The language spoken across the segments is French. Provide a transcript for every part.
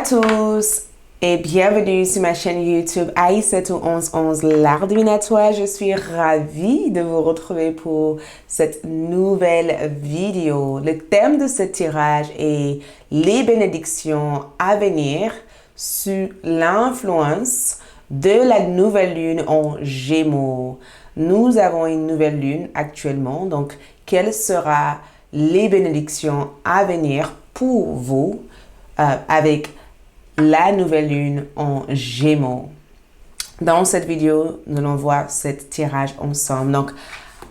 tous et bienvenue sur ma chaîne YouTube Aïssatou1111 l'art divinatoire. Je suis ravie de vous retrouver pour cette nouvelle vidéo. Le thème de ce tirage est les bénédictions à venir sous l'influence de la nouvelle lune en Gémeaux. Nous avons une nouvelle lune actuellement, donc quelles seront les bénédictions à venir pour vous avec la nouvelle lune en Gémeaux. Dans cette vidéo, nous allons voir ce tirage ensemble. Donc,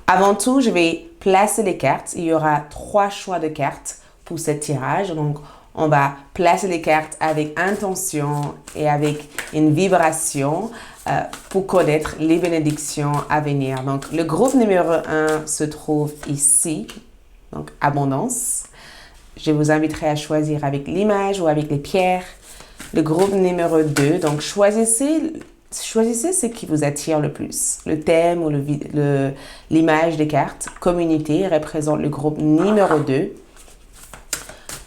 avant tout, je vais placer les cartes. Il y aura 3 choix de cartes pour ce tirage. Donc, on va placer les cartes avec intention et avec une vibration pour connaître les bénédictions à venir. Donc, le groupe numéro 1 se trouve ici. Donc, abondance. Je vous inviterai à choisir avec l'image ou avec les pierres. Le groupe numéro 2, donc choisissez ce qui vous attire le plus. Le thème ou l'image des cartes. Communauté représente le groupe numéro 2.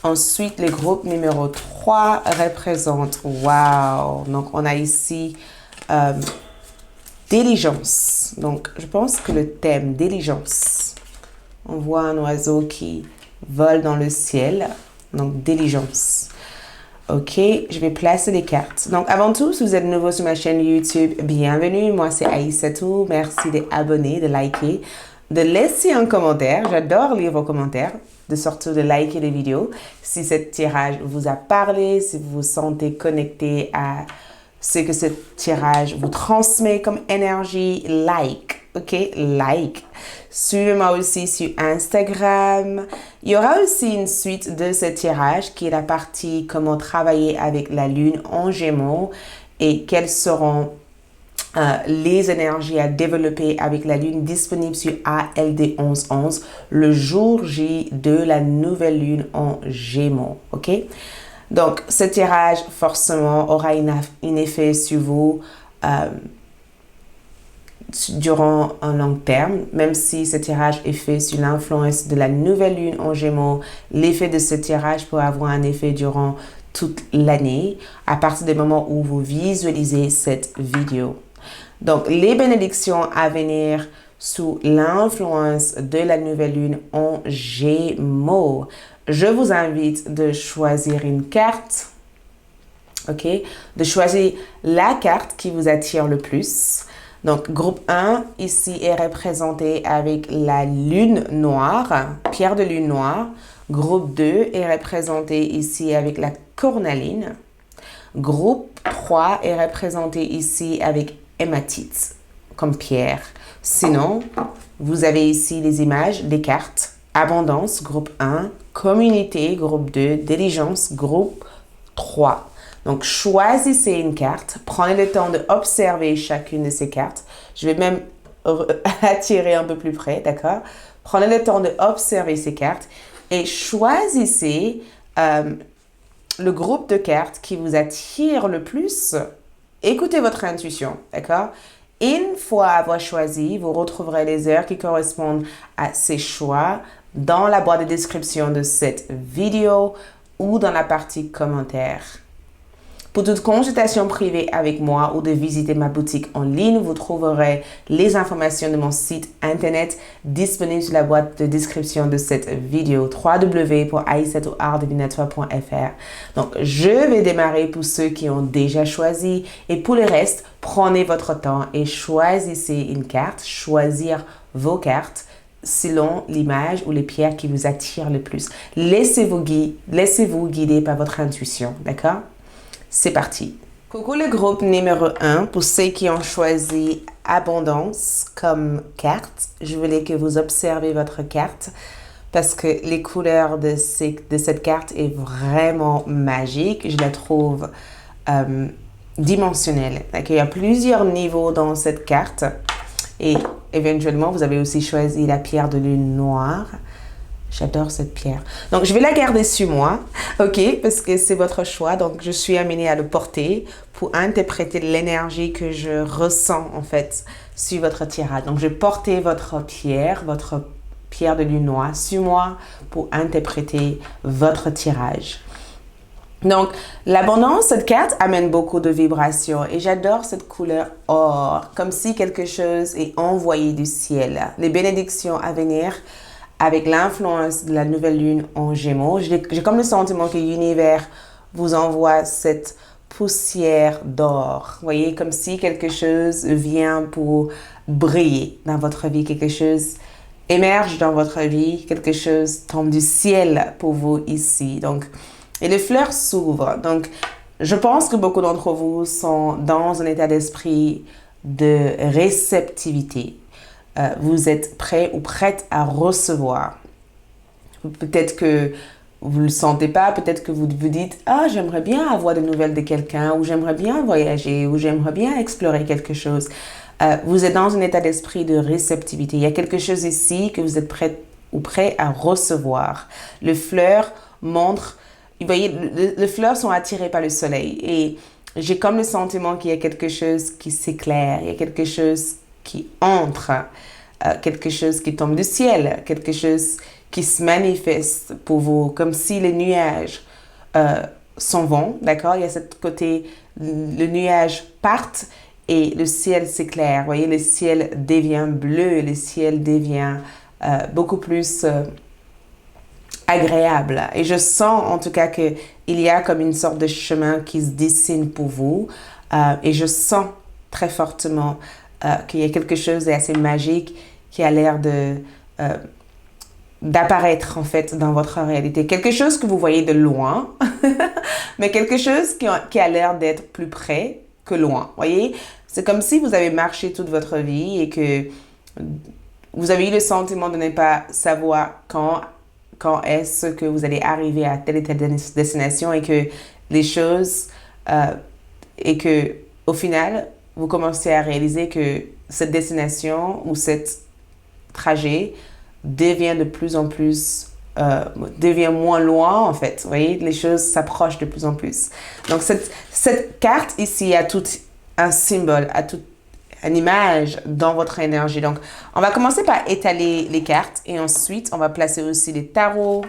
Ensuite, le groupe numéro 3 représente, wow, donc on a ici diligence. Donc, je pense que le thème diligence, on voit un oiseau qui vole dans le ciel, donc diligence. Ok, je vais placer les cartes. Donc, avant tout, si vous êtes nouveau sur ma chaîne YouTube, bienvenue. Moi, c'est Aïssatou. Merci d'abonner, de liker, de laisser un commentaire. J'adore lire vos commentaires. De surtout de liker les vidéos. Si ce tirage vous a parlé, si vous vous sentez connecté à ce que ce tirage vous transmet comme énergie, like. Ok, like. Suivez-moi aussi sur Instagram. Il y aura aussi une suite de ce tirage qui est la partie comment travailler avec la lune en Gémeaux et quelles seront les énergies à développer avec la lune disponible sur ALD 1111 le jour J de la nouvelle lune en Gémeaux. Ok, donc ce tirage forcément aura un effet sur vous durant un long terme, même si ce tirage est fait sur l'influence de la nouvelle lune en Gémeaux, l'effet de ce tirage peut avoir un effet durant toute l'année à partir du moment où vous visualisez cette vidéo. Donc, les bénédictions à venir sous l'influence de la nouvelle lune en Gémeaux. Je vous invite de choisir une carte, ok? De choisir la carte qui vous attire le plus. Donc, groupe 1, ici, est représenté avec la lune noire, pierre de lune noire. Groupe 2 est représenté ici avec la cornaline. Groupe 3 est représenté ici avec hématite comme pierre. Sinon, vous avez ici les images des cartes. Abondance, groupe 1. Communauté, groupe 2. Diligence, groupe 3. Donc, choisissez une carte. Prenez le temps d'observer chacune de ces cartes. Je vais même attirer un peu plus près, d'accord? Prenez le temps d'observer ces cartes et choisissez le groupe de cartes qui vous attire le plus. Écoutez votre intuition, d'accord? Une fois avoir choisi, vous retrouverez les heures qui correspondent à ces choix dans la boîte de description de cette vidéo ou dans la partie commentaires. Pour toute consultation privée avec moi ou de visiter ma boutique en ligne, vous trouverez les informations de mon site internet disponible sur la boîte de description de cette vidéo www.aïssatou-artdivinatoire.fr. Donc, je vais démarrer pour ceux qui ont déjà choisi et pour le reste, prenez votre temps et choisissez une carte, choisir vos cartes selon l'image ou les pierres qui vous attirent le plus. Laissez-vous guider par votre intuition, d'accord? C'est parti. Coucou le groupe numéro 1. Pour ceux qui ont choisi abondance comme carte, je voulais que vous observez votre carte parce que les couleurs de cette carte est vraiment magique. Je la trouve dimensionnelle. Il y a plusieurs niveaux dans cette carte et éventuellement, vous avez aussi choisi la pierre de lune noire. J'adore cette pierre. Donc, je vais la garder sur moi, ok, parce que c'est votre choix. Donc, je suis amenée à le porter pour interpréter l'énergie que je ressens, en fait, sur votre tirage. Donc, je vais porter votre pierre de lune noire sur moi pour interpréter votre tirage. Donc, l'abondance, cette carte amène beaucoup de vibrations et j'adore cette couleur or, comme si quelque chose est envoyé du ciel. Les bénédictions à venir avec l'influence de la nouvelle lune en Gémeaux. J'ai comme le sentiment que l'univers vous envoie cette poussière d'or. Vous voyez, comme si quelque chose vient pour briller dans votre vie, quelque chose émerge dans votre vie, quelque chose tombe du ciel pour vous ici. Donc, et les fleurs s'ouvrent. Donc, je pense que beaucoup d'entre vous sont dans un état d'esprit de réceptivité. Vous êtes prêt ou prête à recevoir. Peut-être que vous ne le sentez pas, peut-être que vous vous dites « Ah, j'aimerais bien avoir des nouvelles de quelqu'un » ou « J'aimerais bien voyager » ou « J'aimerais bien explorer quelque chose ». Vous êtes dans un état d'esprit de réceptivité. Il y a quelque chose ici que vous êtes prêt ou prêt à recevoir. Les fleurs montrent, vous voyez, les fleurs sont attirées par le soleil et j'ai comme le sentiment qu'il y a quelque chose qui s'éclaire, il y a quelque chose qui entre, quelque chose qui tombe du ciel, quelque chose qui se manifeste pour vous, comme si les nuages s'en vont, d'accord? Il y a ce côté, le nuage part et le ciel s'éclaire. Vous voyez, le ciel devient bleu, le ciel devient beaucoup plus agréable. Et je sens en tout cas qu'il y a comme une sorte de chemin qui se dessine pour vous. Et je sens très fortement qu'il y a quelque chose d'assez magique qui a l'air d'apparaître en fait dans votre réalité. Quelque chose que vous voyez de loin, mais quelque chose qui a l'air d'être plus près que loin. Voyez, c'est comme si vous avez marché toute votre vie et que vous avez eu le sentiment de ne pas savoir quand est-ce que vous allez arriver à telle et telle destination et que les choses et que au final vous commencez à réaliser que cette destination ou cet trajet devient de plus en plus devient moins loin en fait. Vous voyez, les choses s'approchent de plus en plus. Donc cette carte ici a tout un symbole, a toute une image dans votre énergie. Donc on va commencer par étaler les cartes et ensuite on va placer aussi les tarots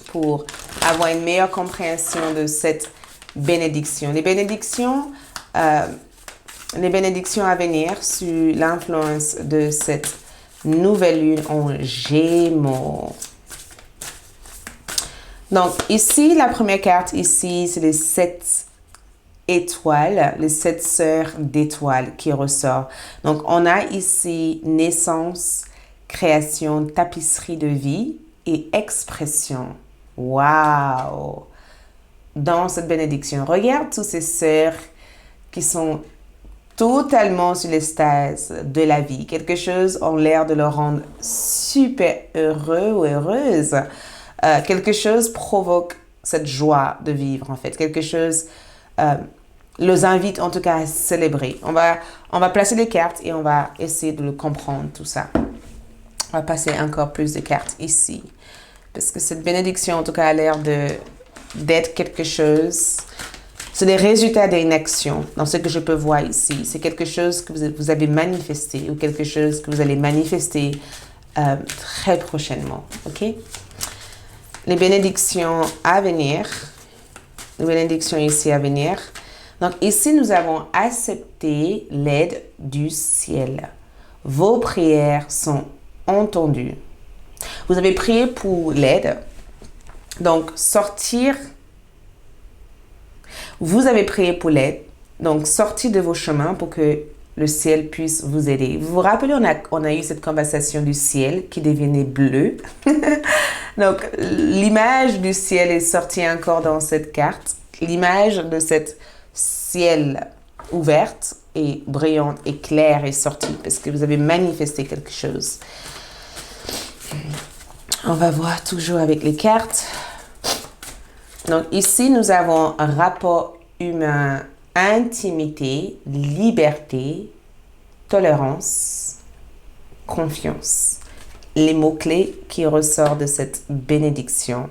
pour avoir une meilleure compréhension de cette bénédiction. Les bénédictions à venir sur l'influence de cette nouvelle lune en Gémeaux. Donc ici, la première carte ici, c'est les 7 étoiles, les 7 sœurs d'étoiles qui ressort. Donc on a ici naissance, création, tapisserie de vie et expression. Waouh! Dans cette bénédiction, regarde tous ces sœurs qui sont totalement sur l'extase de la vie. Quelque chose a l'air de leur rendre super heureux ou heureuse. Quelque chose provoque cette joie de vivre en fait. Quelque chose les invite en tout cas à célébrer. On va placer des cartes et on va essayer de le comprendre tout ça. On va passer encore plus de cartes ici. Parce que cette bénédiction en tout cas a l'air d'être quelque chose. C'est des résultats d'une action dans ce que je peux voir ici. C'est quelque chose que vous avez manifesté ou quelque chose que vous allez manifester très prochainement. OK? Les bénédictions à venir. Les bénédictions ici à venir. Donc ici, nous avons accepté l'aide du ciel. Vos prières sont entendues. Vous avez prié pour l'aide. Donc, vous avez prié pour l'aide, donc sortir de vos chemins pour que le ciel puisse vous aider. Vous vous rappelez, on a eu cette conversation du ciel qui devenait bleu. Donc, l'image du ciel est sortie encore dans cette carte. L'image de cette ciel ouverte et brillante et claire est sortie parce que vous avez manifesté quelque chose. On va voir toujours avec les cartes. Donc ici, nous avons rapport humain, intimité, liberté, tolérance, confiance. Les mots-clés qui ressortent de cette bénédiction.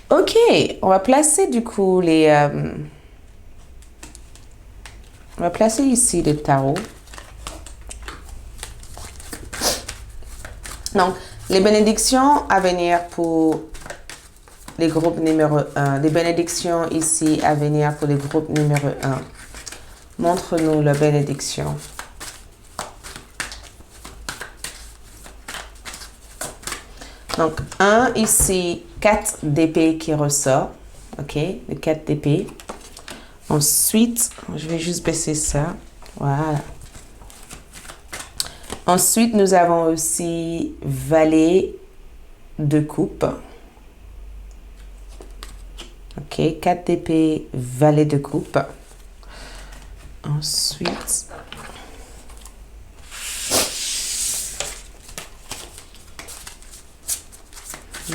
Ok, on va placer du coup on va placer ici le tarot. Donc, les bénédictions à venir pour les groupes numéro 1. Les bénédictions ici à venir pour les groupes numéro 1. Montre-nous la bénédiction. Donc, 1 ici, 4 d'épée qui ressort. OK, le 4 d'épée. Ensuite, je vais juste baisser ça. Voilà. Ensuite, nous avons aussi valet de coupe. OK, 4 d'épée, valet de coupe. Ensuite,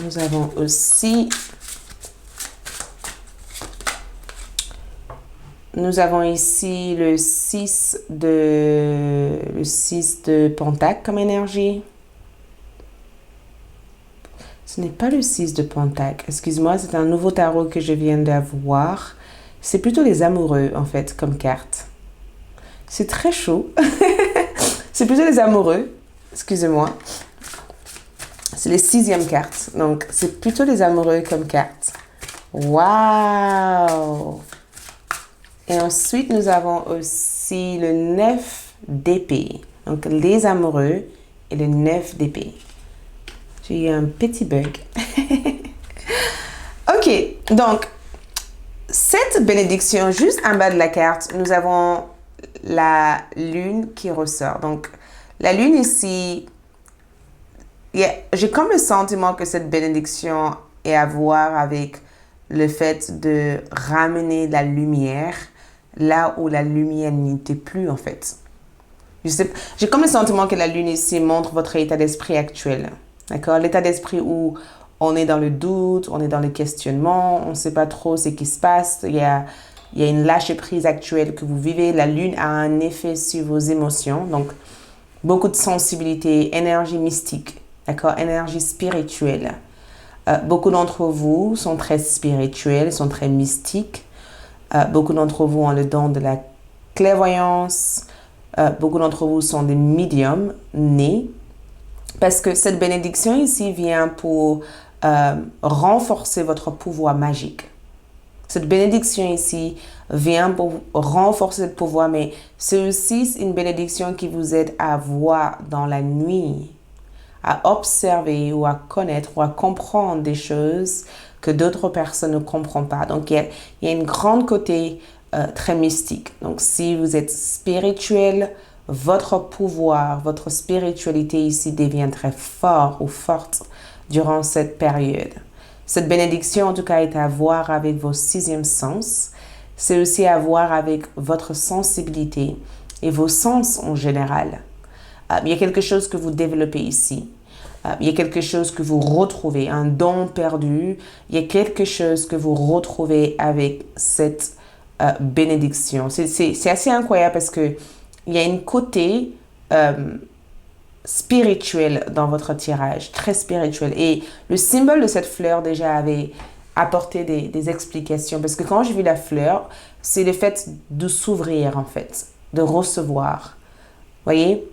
nous avons aussi, nous avons ici le 6 de pentacle comme énergie. Ce n'est pas le 6 de pentacle. Excuse-moi, c'est un nouveau tarot que je viens d'avoir. C'est plutôt les amoureux, en fait, comme carte. C'est très chaud. C'est plutôt les amoureux. Excusez-moi. C'est les 6e cartes. Donc, c'est plutôt les amoureux comme carte. Waouh! Et ensuite, nous avons aussi le 9 d'épée. Donc, les amoureux et le 9 d'épée. J'ai eu un petit bug. OK. Donc, cette bénédiction, juste en bas de la carte, nous avons la lune qui ressort. Donc, la lune ici, j'ai comme le sentiment que cette bénédiction est à voir avec le fait de ramener la lumière là où la lumière n'était plus, en fait. J'ai comme le sentiment que la lune ici montre votre état d'esprit actuel. D'accord? L'état d'esprit où on est dans le doute, on est dans le questionnement, on ne sait pas trop ce qui se passe. Il y a une lâcher-prise actuelle que vous vivez. La lune a un effet sur vos émotions. Donc, beaucoup de sensibilité, énergie mystique, d'accord? Énergie spirituelle. Beaucoup d'entre vous sont très spirituels, sont très mystiques. Beaucoup d'entre vous ont le don de la clairvoyance. Beaucoup d'entre vous sont des médiums nés. Parce que cette bénédiction ici vient pour renforcer votre pouvoir magique. Cette bénédiction ici vient pour renforcer ce pouvoir, mais c'est aussi une bénédiction qui vous aide à voir dans la nuit, à observer ou à connaître ou à comprendre des choses que d'autres personnes ne comprennent pas. Donc, il y a une grande côté très mystique. Donc, si vous êtes spirituel, votre pouvoir, votre spiritualité ici devient très fort ou forte durant cette période. Cette bénédiction, en tout cas, est à voir avec vos 6e sens. C'est aussi à voir avec votre sensibilité et vos sens en général. Il y a quelque chose que vous développez ici. Il y a quelque chose que vous retrouvez, un don perdu. Il y a quelque chose que vous retrouvez avec cette bénédiction. C'est assez incroyable parce que il y a une côté spirituel dans votre tirage, très spirituel. Et le symbole de cette fleur déjà avait apporté des explications. Parce que quand j'ai vu la fleur, c'est le fait de s'ouvrir en fait, de recevoir. Voyez?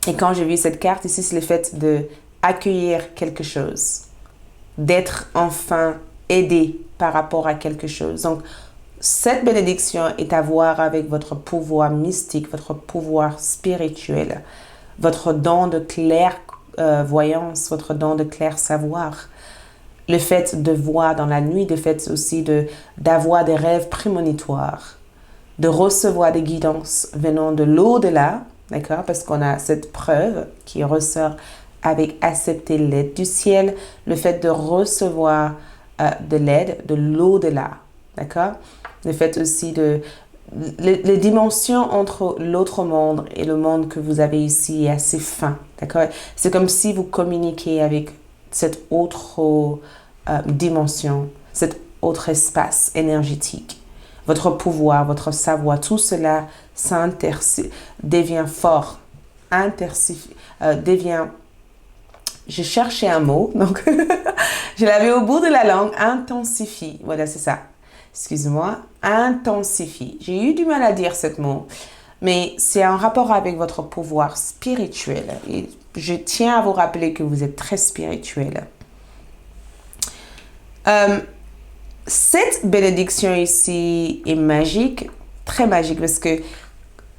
Et quand j'ai vu cette carte ici, c'est le fait d'accueillir quelque chose, d'être enfin aidé par rapport à quelque chose. Donc, cette bénédiction est à voir avec votre pouvoir mystique, votre pouvoir spirituel, votre don de clairvoyance, votre don de clair savoir. Le fait de voir dans la nuit, le fait aussi d'avoir des rêves prémonitoires, de recevoir des guidances venant de l'au-delà, d'accord? Parce qu'on a cette preuve qui ressort avec accepter l'aide du ciel, le fait de recevoir de l'aide de l'au-delà, d'accord? Le fait aussi les dimensions entre l'autre monde et le monde que vous avez ici est assez fin, d'accord? C'est comme si vous communiquez avec cette autre dimension, cet autre espace énergétique. Votre pouvoir, votre savoir, tout cela devient fort, devient... Je cherchais un mot, donc je l'avais au bout de la langue, intensifie. Voilà, c'est ça. Excusez-moi, intensifie. J'ai eu du mal à dire ce mot, mais c'est en rapport avec votre pouvoir spirituel. Et je tiens à vous rappeler que vous êtes très spirituel. Euh, cette bénédiction ici est magique, très magique, parce que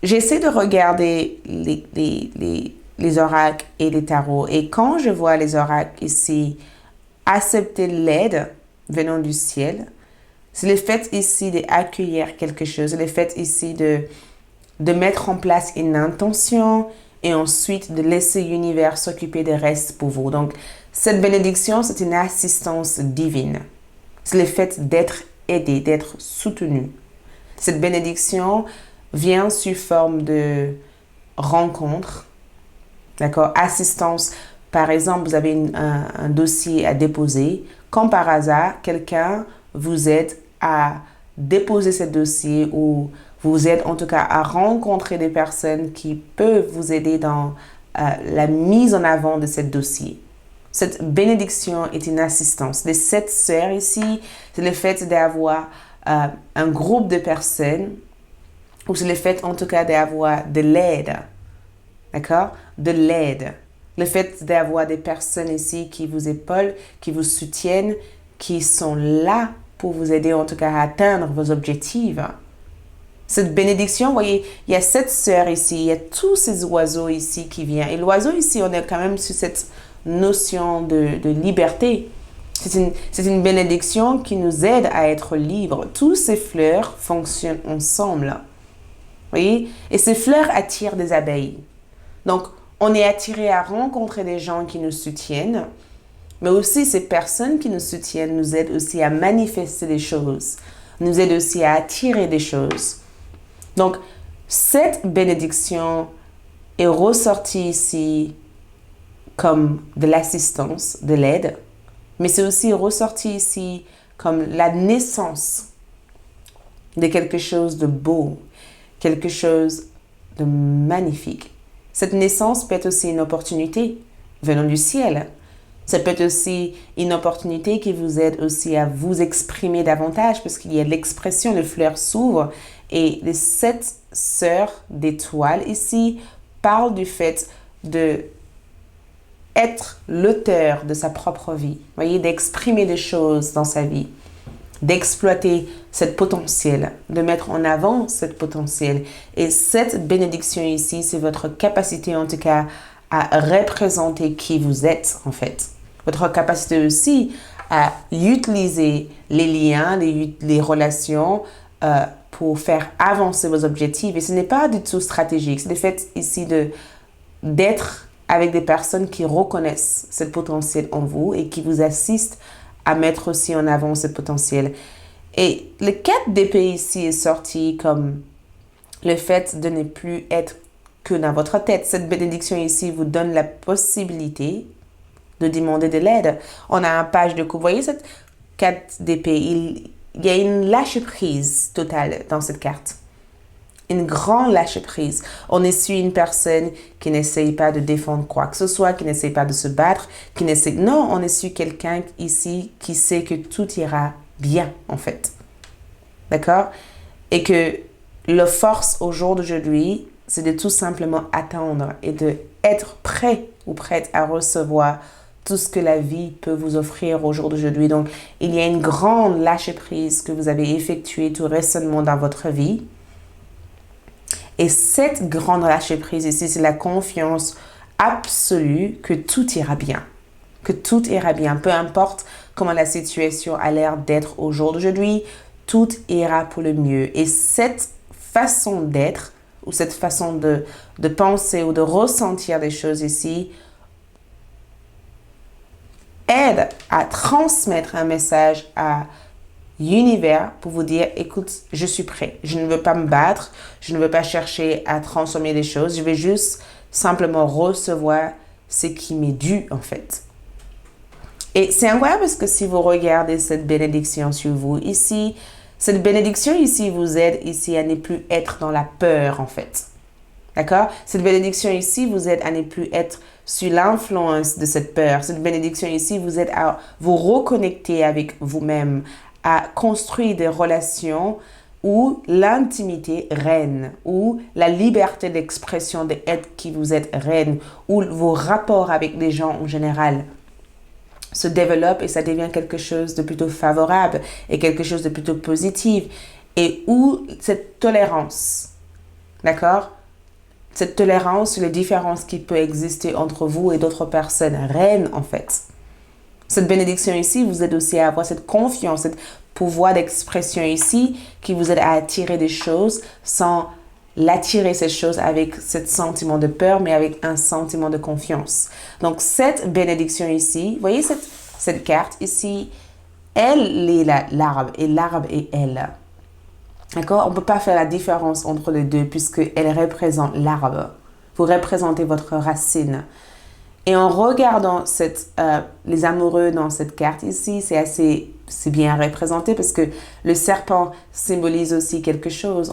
j'essaie de regarder les oracles et les tarots. Et quand je vois les oracles ici accepter l'aide venant du ciel, c'est le fait ici d'accueillir quelque chose, c'est le fait ici de mettre en place une intention et ensuite de laisser l'univers s'occuper des restes pour vous. Donc, cette bénédiction, c'est une assistance divine. C'est le fait d'être aidé, d'être soutenu. Cette bénédiction vient sous forme de rencontre, d'accord? Assistance. Par exemple, vous avez un dossier à déposer. Comme par hasard, quelqu'un vous aide à déposer ce dossier ou vous aide en tout cas à rencontrer des personnes qui peuvent vous aider dans la mise en avant de ce dossier. Cette bénédiction est une assistance. Les 7 sœurs ici, c'est le fait d'avoir un groupe de personnes, ou c'est le fait en tout cas d'avoir de l'aide. D'accord? De l'aide. Le fait d'avoir des personnes ici qui vous épaulent, qui vous soutiennent, qui sont là pour vous aider en tout cas à atteindre vos objectifs. Cette bénédiction, vous voyez, il y a 7 sœurs ici, il y a tous ces oiseaux ici qui viennent. Et l'oiseau ici, on est quand même sur cette notion de liberté. C'est une bénédiction qui nous aide à être libres. Tous ces fleurs fonctionnent ensemble. Vous voyez? Et ces fleurs attirent des abeilles. Donc, on est attiré à rencontrer des gens qui nous soutiennent, mais aussi ces personnes qui nous soutiennent nous aident aussi à manifester des choses, nous aident aussi à attirer des choses. Donc, cette bénédiction est ressortie ici comme de l'assistance, de l'aide, mais c'est aussi ressorti ici comme la naissance de quelque chose de beau, quelque chose de magnifique. Cette naissance peut être aussi une opportunité venant du ciel. Ça peut être aussi une opportunité qui vous aide aussi à vous exprimer davantage parce qu'il y a l'expression, le fleur s'ouvre et les 7 sœurs d'étoiles ici parlent du fait de être l'auteur de sa propre vie. Vous voyez, d'exprimer des choses dans sa vie, d'exploiter cette potentiel, de mettre en avant cette potentiel. Et cette bénédiction ici, c'est votre capacité en tout cas à représenter qui vous êtes en fait. Votre capacité aussi à utiliser les liens, les relations pour faire avancer vos objectifs. Et ce n'est pas du tout stratégique. C'est le fait ici d'être avec des personnes qui reconnaissent ce potentiel en vous et qui vous assistent à mettre aussi en avant ce potentiel. Et le 4 d'épée ici est sorti comme le fait de ne plus être que dans votre tête. Cette bénédiction ici vous donne la possibilité de demander de l'aide. On a un page de coupe. Vous voyez cette 4 d'épée, il y a une lâche-prise totale dans cette carte. Une grande lâche-prise. On essuie une personne qui n'essaye pas de défendre quoi que ce soit, qui n'essaye pas de se battre, Non, on essuie quelqu'un ici qui sait que tout ira bien, en fait. D'accord? Et que la force au jour d'aujourd'hui, c'est de tout simplement attendre et de être prêt ou prête à recevoir tout ce que la vie peut vous offrir au jour d'aujourd'hui. Donc, il y a une grande lâcher-prise que vous avez effectuée tout récemment dans votre vie. Et cette grande lâcher-prise ici, c'est la confiance absolue que tout ira bien. Que tout ira bien. Peu importe comment la situation a l'air d'être au jour d'aujourd'hui, tout ira pour le mieux. Et cette façon d'être, ou cette façon de penser ou de ressentir des choses ici, aide à transmettre un message à l'univers pour vous dire, écoute, je suis prêt. Je ne veux pas me battre. Je ne veux pas chercher à transformer les choses. Je vais juste simplement recevoir ce qui m'est dû, en fait. Et c'est incroyable parce que si vous regardez cette bénédiction sur vous ici, cette bénédiction ici vous aide ici à ne plus être dans la peur, en fait. D'accord? Cette bénédiction ici vous aide à ne plus être sous l'influence de cette peur. Cette bénédiction ici vous aide à vous reconnecter avec vous-même, à construire des relations où l'intimité règne, où la liberté d'expression d'être qui vous êtes règne, où vos rapports avec les gens en général se développe et ça devient quelque chose de plutôt favorable et quelque chose de plutôt positif. Et où cette tolérance, d'accord? Cette tolérance sur les différences qui peuvent exister entre vous et d'autres personnes règne en fait. Cette bénédiction ici vous aide aussi à avoir cette confiance, cette pouvoir d'expression ici qui vous aide à attirer des choses sans l'attirer ces choses avec ce sentiment de peur, mais avec un sentiment de confiance. Donc, cette bénédiction ici, vous voyez cette carte ici, elle est l'arbre et l'arbre est elle. D'accord? On ne peut pas faire la différence entre les deux puisqu'elle représente l'arbre. Vous représentez votre racine. Et en regardant les amoureux dans cette carte ici, c'est bien représenté parce que le serpent symbolise aussi quelque chose.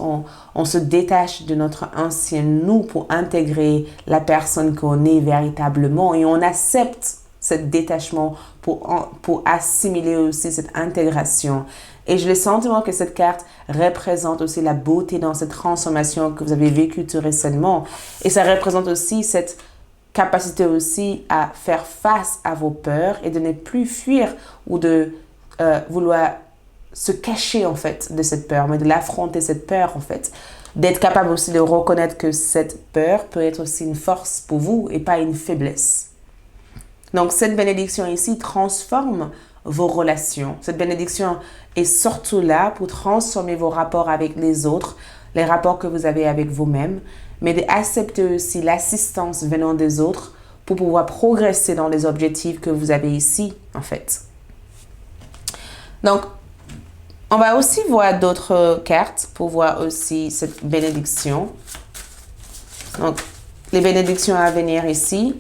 On se détache de notre ancien nous pour intégrer la personne qu'on est véritablement et on accepte ce détachement pour assimiler aussi cette intégration. Et j'ai le sentiment que cette carte représente aussi la beauté dans cette transformation que vous avez vécue tout récemment. Et ça représente aussi cette capacité aussi à faire face à vos peurs et de ne plus fuir ou de vouloir se cacher en fait de cette peur, mais de l'affronter cette peur en fait. D'être capable aussi de reconnaître que cette peur peut être aussi une force pour vous et pas une faiblesse. Donc cette bénédiction ici transforme vos relations. Cette bénédiction est surtout là pour transformer vos rapports avec les autres, les rapports que vous avez avec vous-même, mais d'accepter aussi l'assistance venant des autres pour pouvoir progresser dans les objectifs que vous avez ici, en fait. Donc, on va aussi voir d'autres cartes pour voir aussi cette bénédiction. Donc, les bénédictions à venir ici.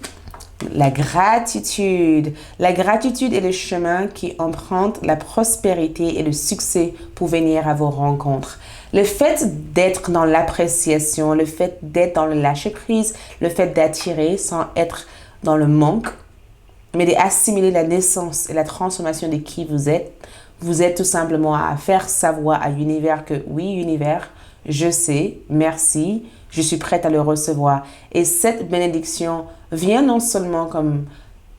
La gratitude. La gratitude est le chemin qui emprunte la prospérité et le succès pour venir à vos rencontres. Le fait d'être dans l'appréciation, le fait d'être dans le lâcher-prise, le fait d'attirer sans être dans le manque, mais d'assimiler la naissance et la transformation de qui vous êtes tout simplement à faire savoir à l'univers que oui, univers, je sais, merci, je suis prête à le recevoir. Et cette bénédiction vient non seulement comme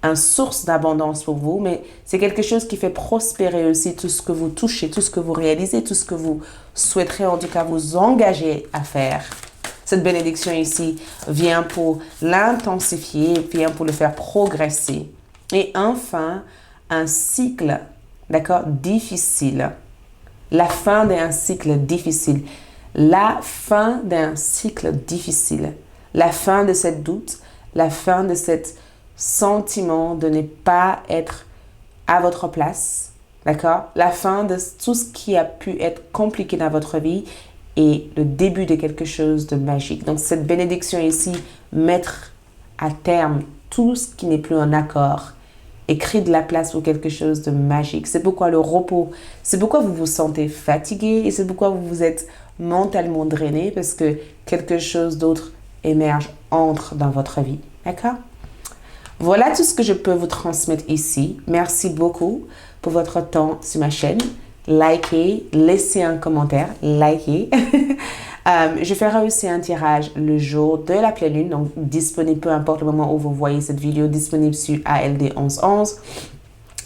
une source d'abondance pour vous, mais c'est quelque chose qui fait prospérer aussi tout ce que vous touchez, tout ce que vous réalisez, tout ce que vous souhaiterez en tout cas vous engager à faire. Cette bénédiction ici vient pour l'intensifier, vient pour le faire progresser. Et enfin, un cycle, d'accord, difficile. La fin d'un cycle difficile. La fin d'un cycle difficile. La fin de cette doute, la fin de cet sentiment de ne pas être à votre place, d'accord? La fin de tout ce qui a pu être compliqué dans votre vie et le début de quelque chose de magique. Donc, cette bénédiction ici, mettre à terme tout ce qui n'est plus en accord et créer de la place pour quelque chose de magique. C'est pourquoi le repos, c'est pourquoi vous vous sentez fatigué et c'est pourquoi vous vous êtes mentalement drainé parce que quelque chose d'autre émerge, entre dans votre vie. D'accord? Voilà tout ce que je peux vous transmettre ici. Merci beaucoup pour votre temps sur ma chaîne. Likez, laissez un commentaire, likez. Je ferai aussi un tirage le jour de la pleine lune, donc disponible peu importe le moment où vous voyez cette vidéo, disponible sur ALD 1111.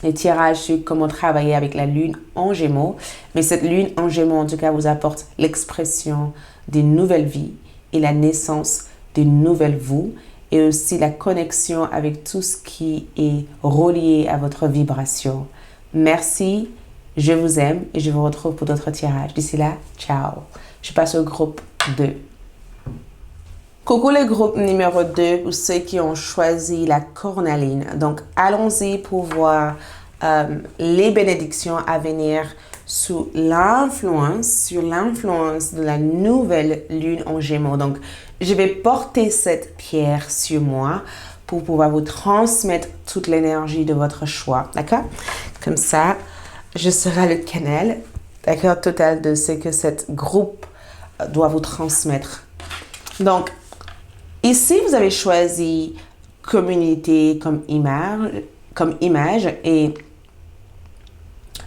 Les tirages sur comment travailler avec la lune en Gémeaux. Mais cette lune en Gémeaux, en tout cas, vous apporte l'expression d'une nouvelle vie et la naissance d'une nouvelle vous et aussi la connexion avec tout ce qui est relié à votre vibration. Merci, je vous aime et je vous retrouve pour d'autres tirages. D'ici là, ciao. Je passe au groupe 2. Coucou le groupe numéro 2 pour ceux qui ont choisi la cornaline. Donc, allons-y pour voir les bénédictions à venir sur l'influence de la nouvelle lune en Gémeaux. Donc, je vais porter cette pierre sur moi pour pouvoir vous transmettre toute l'énergie de votre choix. D'accord? Comme ça, je serai le canal, d'accord, total de ce que cet groupe doit vous transmettre. Donc, ici, vous avez choisi communauté comme image et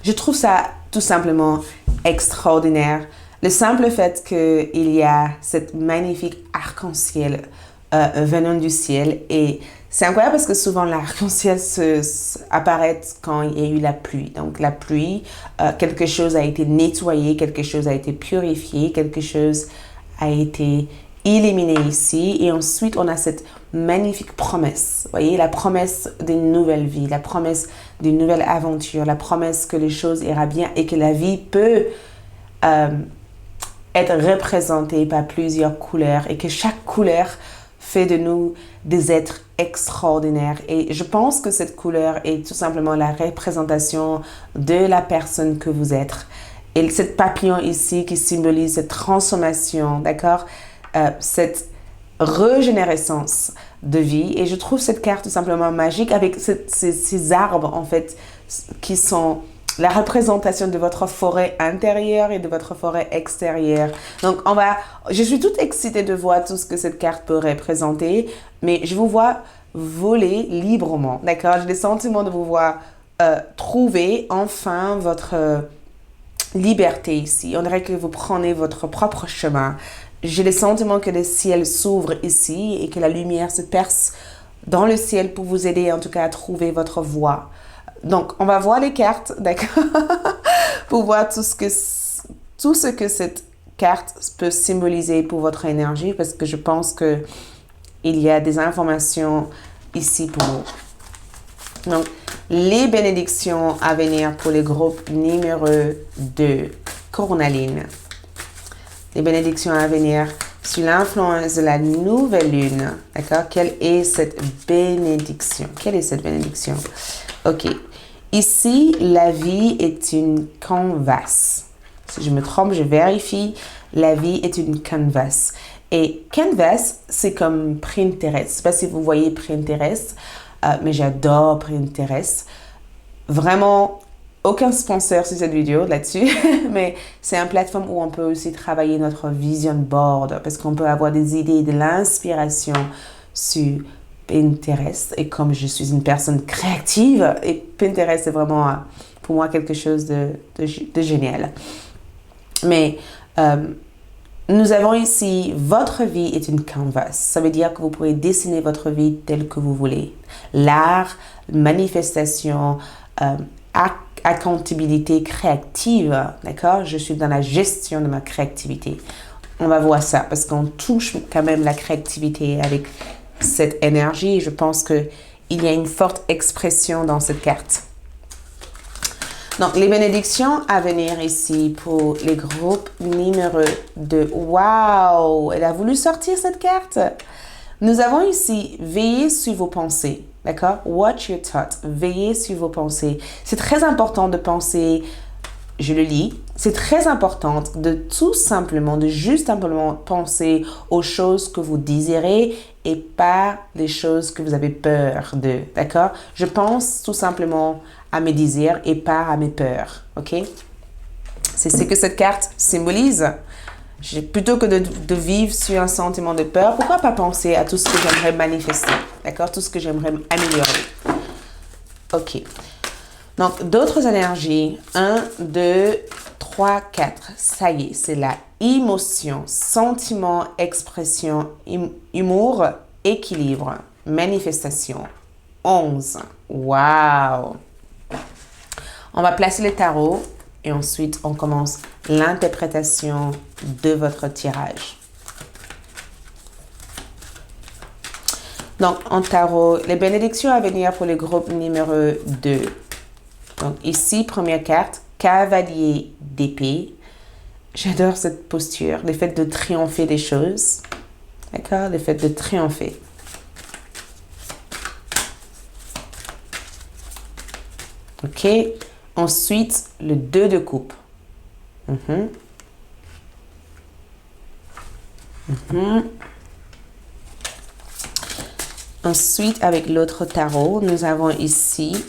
je trouve ça tout simplement extraordinaire. Le simple fait qu'il y a cette magnifique arc-en-ciel venant du ciel et C'est incroyable parce que souvent l'arc-en-ciel apparaît quand il y a eu la pluie. Donc la pluie, quelque chose a été nettoyé, quelque chose a été purifié, quelque chose a été éliminé ici. Et ensuite, on a cette magnifique promesse. Vous voyez, la promesse d'une nouvelle vie, la promesse d'une nouvelle aventure, la promesse que les choses ira bien et que la vie peut être représentée par plusieurs couleurs et que chaque couleur fait de nous des êtres extraordinaires. Et je pense que cette couleur est tout simplement la représentation de la personne que vous êtes. Et cette papillon ici qui symbolise cette transformation, d'accord? Cette régénérescence de vie. Et je trouve cette carte tout simplement magique avec ces arbres, en fait, qui sont la représentation de votre forêt intérieure et de votre forêt extérieure. Donc, je suis toute excitée de voir tout ce que cette carte peut représenter, mais je vous vois voler librement, d'accord? J'ai le sentiment de vous voir trouver enfin votre liberté ici. On dirait que vous prenez votre propre chemin. J'ai le sentiment que le ciel s'ouvre ici et que la lumière se perce dans le ciel pour vous aider en tout cas à trouver votre voie. Donc, on va voir les cartes, d'accord, pour voir tout ce que cette carte peut symboliser pour votre énergie, parce que je pense que il y a des informations ici pour vous. Donc, les bénédictions à venir pour le groupe numéro 2, Cornaline. Les bénédictions à venir sous l'influence de la nouvelle lune, d'accord? Quelle est cette bénédiction? Quelle est cette bénédiction? Ok. Ici, la vie est une canvas. Si je me trompe, je vérifie. La vie est une canvas. Et canvas, c'est comme Pinterest. Je ne sais pas si vous voyez Pinterest, mais j'adore Pinterest. Vraiment, aucun sponsor sur cette vidéo là-dessus, mais c'est une plateforme où on peut aussi travailler notre vision board parce qu'on peut avoir des idées, de l'inspiration sur Pinterest. Et comme je suis une personne créative, et Pinterest c'est vraiment pour moi quelque chose de génial. Mais nous avons ici, votre vie est une canvas. Ça veut dire que vous pouvez dessiner votre vie telle que vous voulez. L'art, manifestation, accountabilité créative, d'accord? Je suis dans la gestion de ma créativité. On va voir ça parce qu'on touche quand même la créativité avec cette énergie. Je pense qu'il y a une forte expression dans cette carte. Donc, les bénédictions à venir ici pour les groupes numéro 2. Waouh! Elle a voulu sortir cette carte. Nous avons ici, veillez sur vos pensées. D'accord? Watch your thoughts. Veillez sur vos pensées. C'est très important de penser, je le lis, c'est très important de tout simplement, de juste simplement penser aux choses que vous désirez et pas les choses que vous avez peur de. D'accord? Je pense tout simplement à mes désirs et pas à mes peurs. OK? C'est ce que cette carte symbolise. Plutôt que de vivre sur un sentiment de peur, pourquoi pas penser à tout ce que j'aimerais manifester, d'accord? Tout ce que j'aimerais améliorer. OK. Donc, d'autres énergies. 1, 2, 3, 4. Ça y est, c'est la émotion, sentiment, expression, humour, équilibre, manifestation. 11. Wow! On va placer le tarot. Et ensuite, on commence l'interprétation de votre tirage. Donc, en tarot, les bénédictions à venir pour le groupe numéro 2. Donc, ici, première carte, cavalier d'épée. J'adore cette posture, le fait de triompher des choses. D'accord? Le fait de triompher. OK? Ensuite, le 2 de coupe. Ensuite, avec l'autre tarot, nous avons ici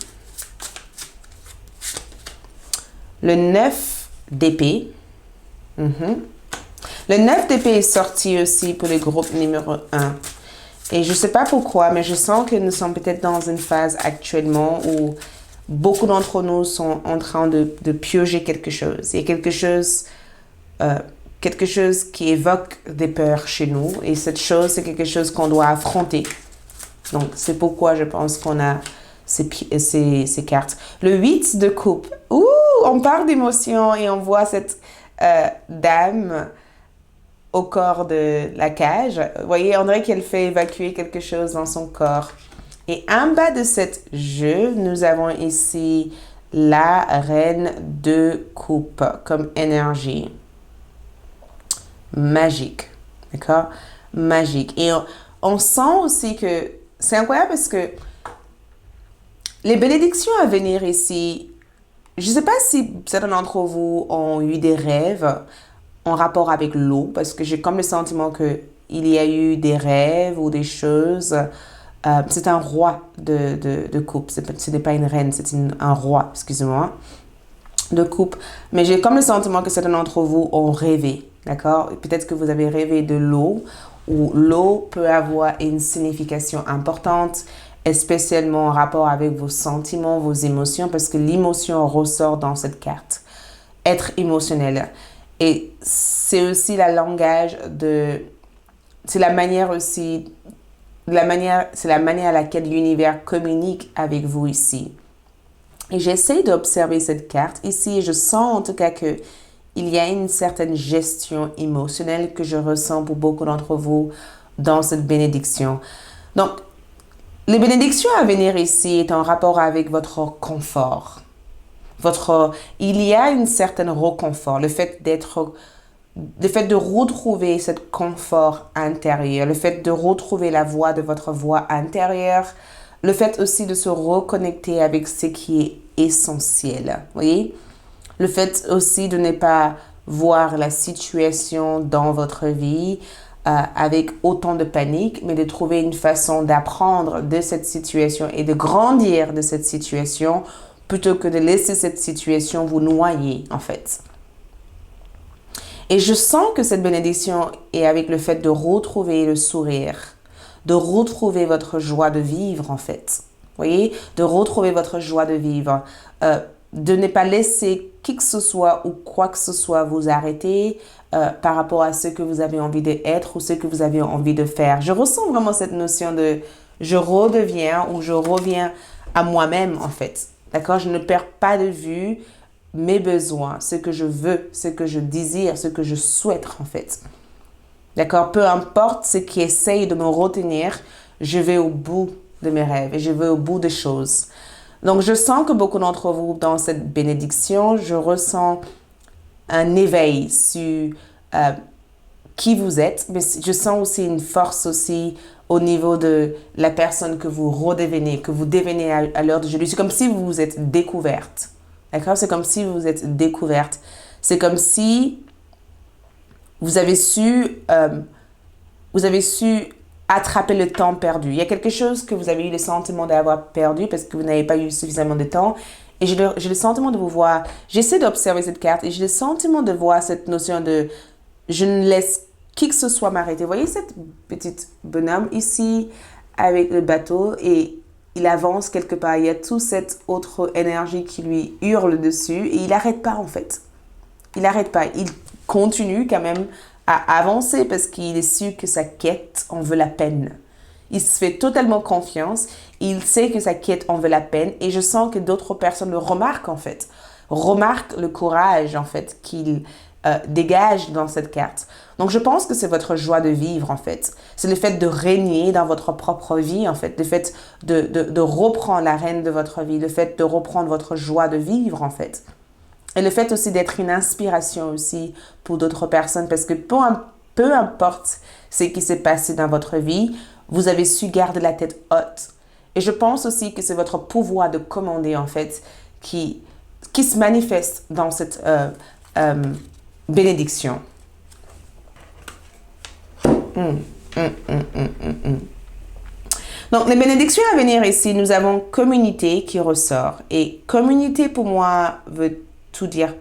le 9 d'épée. Le 9 d'épée est sorti aussi pour le groupe numéro 1. Et je ne sais pas pourquoi, mais je sens que nous sommes peut-être dans une phase actuellement où beaucoup d'entre nous sont en train de piocher quelque chose. Il y a quelque chose qui évoque des peurs chez nous. Et cette chose, c'est quelque chose qu'on doit affronter. Donc, c'est pourquoi je pense qu'on a ces cartes. Le 8 de coupe. Ouh, on parle d'émotion et on voit cette dame au corps de la cage. Vous voyez, on dirait qu'elle fait évacuer quelque chose dans son corps. Et en bas de cette jeu, nous avons ici la reine de coupe comme énergie. Magique. D'accord? Magique. Et on sent aussi que c'est incroyable parce que les bénédictions à venir ici, je ne sais pas si certains d'entre vous ont eu des rêves en rapport avec l'eau, parce que j'ai comme le sentiment qu'il y a eu des rêves ou des choses. C'est un roi de coupe, ce n'est pas une reine, c'est un roi, excusez-moi, de coupe. Mais j'ai comme le sentiment que certains d'entre vous ont rêvé, d'accord? Peut-être que vous avez rêvé de l'eau, où l'eau peut avoir une signification importante, spécialement en rapport avec vos sentiments, vos émotions, parce que l'émotion ressort dans cette carte. Être émotionnel. Et c'est aussi le langage c'est la manière aussi, c'est la manière à laquelle l'univers communique avec vous ici. Et j'essaie d'observer cette carte ici et je sens en tout cas que il y a une certaine gestion émotionnelle que je ressens pour beaucoup d'entre vous dans cette bénédiction. Donc, les bénédictions à venir ici est en rapport avec votre confort. Il y a une certaine réconfort, le fait de retrouver ce confort intérieur, le fait de retrouver la voix de votre voix intérieure, le fait aussi de se reconnecter avec ce qui est essentiel, vous voyez? Le fait aussi de ne pas voir la situation dans votre vie avec autant de panique, mais de trouver une façon d'apprendre de cette situation et de grandir de cette situation plutôt que de laisser cette situation vous noyer, en fait. Et je sens que cette bénédiction est avec le fait de retrouver le sourire, de retrouver votre joie de vivre, en fait. Vous voyez? De retrouver votre joie de vivre. De ne pas laisser qui que ce soit ou quoi que ce soit vous arrêter par rapport à ce que vous avez envie d'être ou ce que vous avez envie de faire. Je ressens vraiment cette notion de je redeviens ou je reviens à moi-même, en fait. D'accord? Je ne perds pas de vue mes besoins, ce que je veux, ce que je désire, ce que je souhaite, en fait. D'accord? Peu importe ce qui essaye de me retenir, je vais au bout de mes rêves et je vais au bout des choses. Donc, je sens que beaucoup d'entre vous, dans cette bénédiction, je ressens un éveil sur qui vous êtes, mais je sens aussi une force aussi au niveau de la personne que vous redevenez, que vous devenez à l'heure d'aujourd'hui. C'est comme si vous vous êtes découverte. D'accord? C'est comme si vous vous êtes découverte. C'est comme si vous avez su attraper le temps perdu. Il y a quelque chose que vous avez eu le sentiment d'avoir perdu parce que vous n'avez pas eu suffisamment de temps. Et j'ai le sentiment de vous voir. J'essaie d'observer cette carte et j'ai le sentiment de voir cette notion de je ne laisse qui que ce soit m'arrêter. Vous voyez cette petite bonhomme ici avec le bateau et il avance quelque part. Il y a toute cette autre énergie qui lui hurle dessus et il n'arrête pas en fait. Il n'arrête pas. Il continue quand même à avancer parce qu'il est sûr que sa quête en vaut la peine. Il se fait totalement confiance. Il sait que sa quête en vaut la peine et je sens que d'autres personnes le remarquent en fait. Remarquent le courage en fait qu'il dégage dans cette carte. Donc je pense que c'est votre joie de vivre en fait. C'est le fait de régner dans votre propre vie en fait. Le fait de reprendre la reine de votre vie. Le fait de reprendre votre joie de vivre en fait. Et le fait aussi d'être une inspiration aussi pour d'autres personnes parce que peu importe ce qui s'est passé dans votre vie, vous avez su garder la tête haute. Et je pense aussi que c'est votre pouvoir de commander en fait qui se manifeste dans cette bénédiction. Donc, les bénédictions à venir ici, nous avons communauté qui ressort. Et communauté pour moi veut tout dire.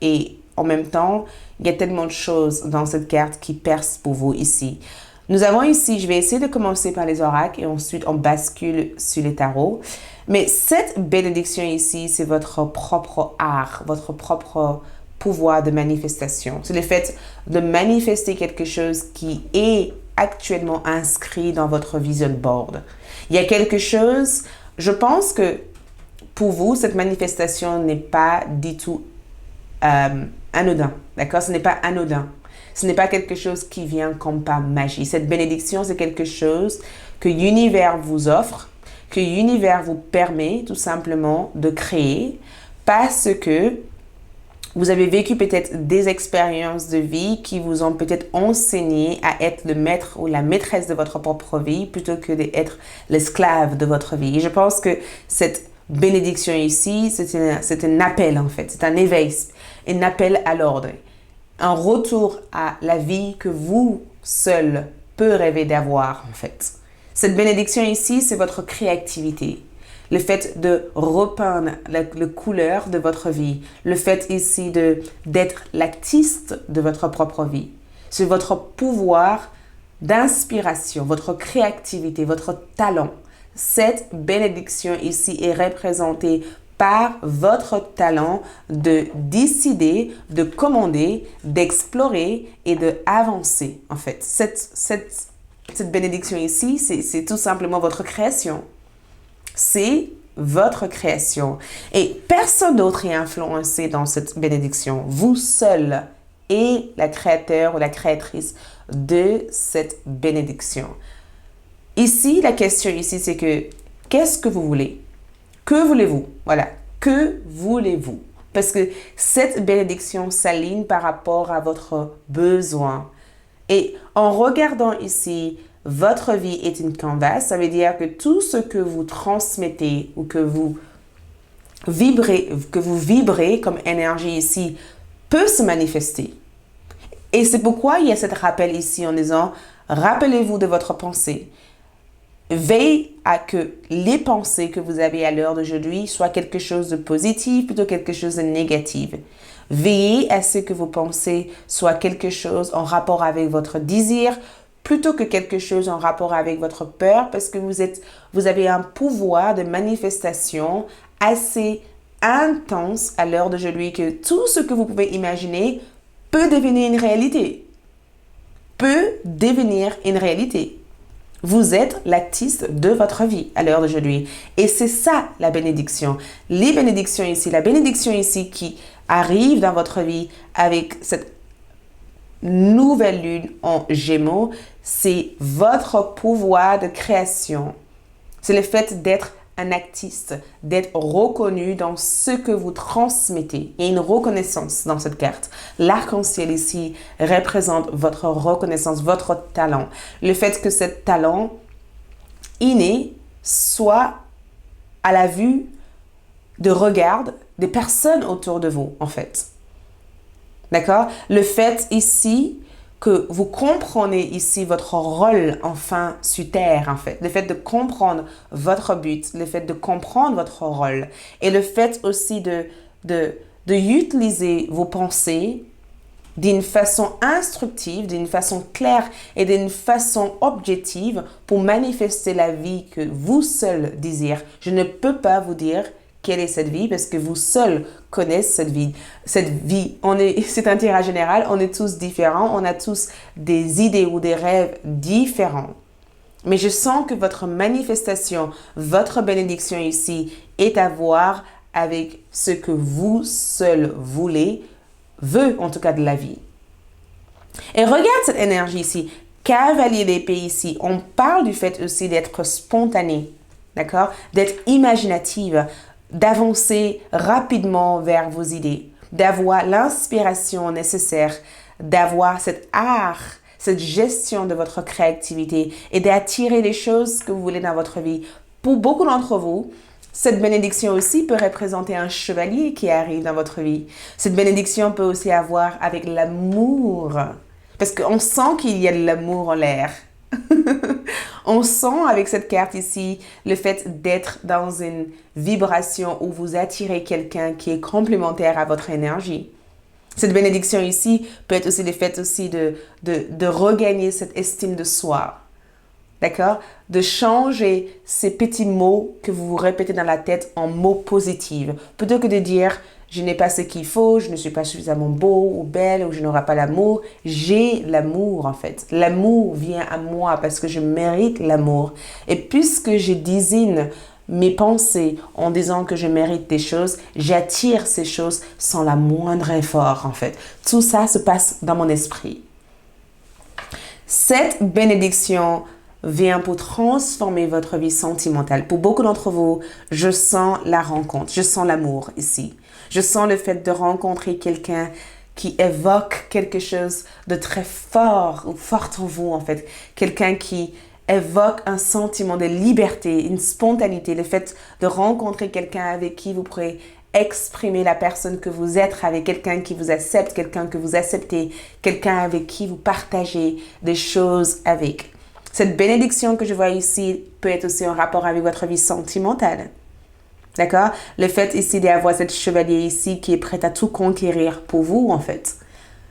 Et en même temps, il y a tellement de choses dans cette carte qui percent pour vous ici. Nous avons ici, je vais essayer de commencer par les oracles et ensuite on bascule sur les tarots. Mais cette bénédiction ici, c'est votre propre art, votre propre pouvoir de manifestation. C'est le fait de manifester quelque chose qui est actuellement inscrit dans votre vision board. Il y a quelque chose, je pense que pour vous, cette manifestation n'est pas du tout anodin, d'accord? Ce n'est pas anodin. Ce n'est pas quelque chose qui vient comme par magie. Cette bénédiction, c'est quelque chose que l'univers vous offre, que l'univers vous permet tout simplement de créer parce que vous avez vécu peut-être des expériences de vie qui vous ont peut-être enseigné à être le maître ou la maîtresse de votre propre vie plutôt que d'être l'esclave de votre vie. Et je pense que cette bénédiction ici, c'est un appel en fait, c'est un éveil, un appel à l'ordre, un retour à la vie que vous seul peut rêver d'avoir en fait. Cette bénédiction ici, c'est votre créativité. Le fait de repeindre la couleur de votre vie. Le fait ici d'être l'actrice de votre propre vie. C'est votre pouvoir d'inspiration, votre créativité, votre talent. Cette bénédiction ici est représentée par votre talent de décider, de commander, d'explorer et d'avancer. En fait, cette bénédiction ici, c'est tout simplement votre création. C'est votre création. Et personne d'autre est influencé dans cette bénédiction. Vous seul êtes la créateur ou la créatrice de cette bénédiction. Ici, la question ici, c'est que qu'est-ce que vous voulez? Que voulez-vous? Voilà. Que voulez-vous? Parce que cette bénédiction s'aligne par rapport à votre besoin. Et en regardant ici, votre vie est une canvas, ça veut dire que tout ce que vous transmettez ou que vous vibrez comme énergie ici peut se manifester. Et c'est pourquoi il y a cet rappel ici en disant, rappelez-vous de votre pensée. Veillez à que les pensées que vous avez à l'heure d'aujourd'hui soient quelque chose de positif plutôt que quelque chose de négatif. Veillez à ce que vos pensées soient quelque chose en rapport avec votre désir plutôt que quelque chose en rapport avec votre peur parce que vous avez un pouvoir de manifestation assez intense à l'heure d'aujourd'hui que tout ce que vous pouvez imaginer peut devenir une réalité. Peut devenir une réalité. Vous êtes l'actrice de votre vie à l'heure d'aujourd'hui. Et c'est ça la bénédiction. Les bénédictions ici, la bénédiction ici qui arrive dans votre vie avec cette nouvelle lune en Gémeaux, c'est votre pouvoir de création. C'est le fait d'être un artiste, d'être reconnu dans ce que vous transmettez. Il y a une reconnaissance dans cette carte. L'arc-en-ciel ici représente votre reconnaissance, votre talent. Le fait que ce talent inné soit à la vue de regard des personnes autour de vous, en fait. D'accord? Le fait ici que vous comprenez ici votre rôle enfin sur Terre, en fait. Le fait de comprendre votre but, le fait de comprendre votre rôle et le fait aussi de utiliser vos pensées d'une façon instructive, d'une façon claire et d'une façon objective pour manifester la vie que vous seul désirez. Je ne peux pas vous dire quelle est cette vie parce que vous seul connaissez cette vie. Cette vie, c'est un tirage général, on est tous différents, on a tous des idées ou des rêves différents. Mais je sens que votre manifestation, votre bénédiction ici est à voir avec ce que vous seul voulez, veut en tout cas de la vie. Et regarde cette énergie ici, cavalier d'épée ici, on parle du fait aussi d'être spontané, d'accord? D'être imaginative, d'avancer rapidement vers vos idées, d'avoir l'inspiration nécessaire, d'avoir cet art, cette gestion de votre créativité et d'attirer les choses que vous voulez dans votre vie. Pour beaucoup d'entre vous, cette bénédiction aussi peut représenter un chevalier qui arrive dans votre vie. Cette bénédiction peut aussi avoir avec l'amour, parce qu'on sent qu'il y a de l'amour en l'air. On sent avec cette carte ici le fait d'être dans une vibration où vous attirez quelqu'un qui est complémentaire à votre énergie. Cette bénédiction ici peut être aussi le fait aussi de regagner cette estime de soi. D'accord? De changer ces petits mots que vous vous répétez dans la tête en mots positifs. Plutôt que de dire je n'ai pas ce qu'il faut, je ne suis pas suffisamment beau ou belle ou je n'aurai pas l'amour. J'ai l'amour en fait. L'amour vient à moi parce que je mérite l'amour. Et puisque je désigne mes pensées en disant que je mérite des choses, j'attire ces choses sans la moindre effort en fait. Tout ça se passe dans mon esprit. Cette bénédiction vient pour transformer votre vie sentimentale. Pour beaucoup d'entre vous, je sens la rencontre, je sens l'amour ici. Je sens le fait de rencontrer quelqu'un qui évoque quelque chose de très fort ou fort en vous en fait. Quelqu'un qui évoque un sentiment de liberté, une spontanéité, le fait de rencontrer quelqu'un avec qui vous pourrez exprimer la personne que vous êtes, avec quelqu'un qui vous accepte, quelqu'un que vous acceptez, quelqu'un avec qui vous partagez des choses avec. Cette bénédiction que je vois ici peut être aussi en rapport avec votre vie sentimentale. D'accord? Le fait ici d'avoir cette chevalier ici qui est prête à tout conquérir pour vous, en fait.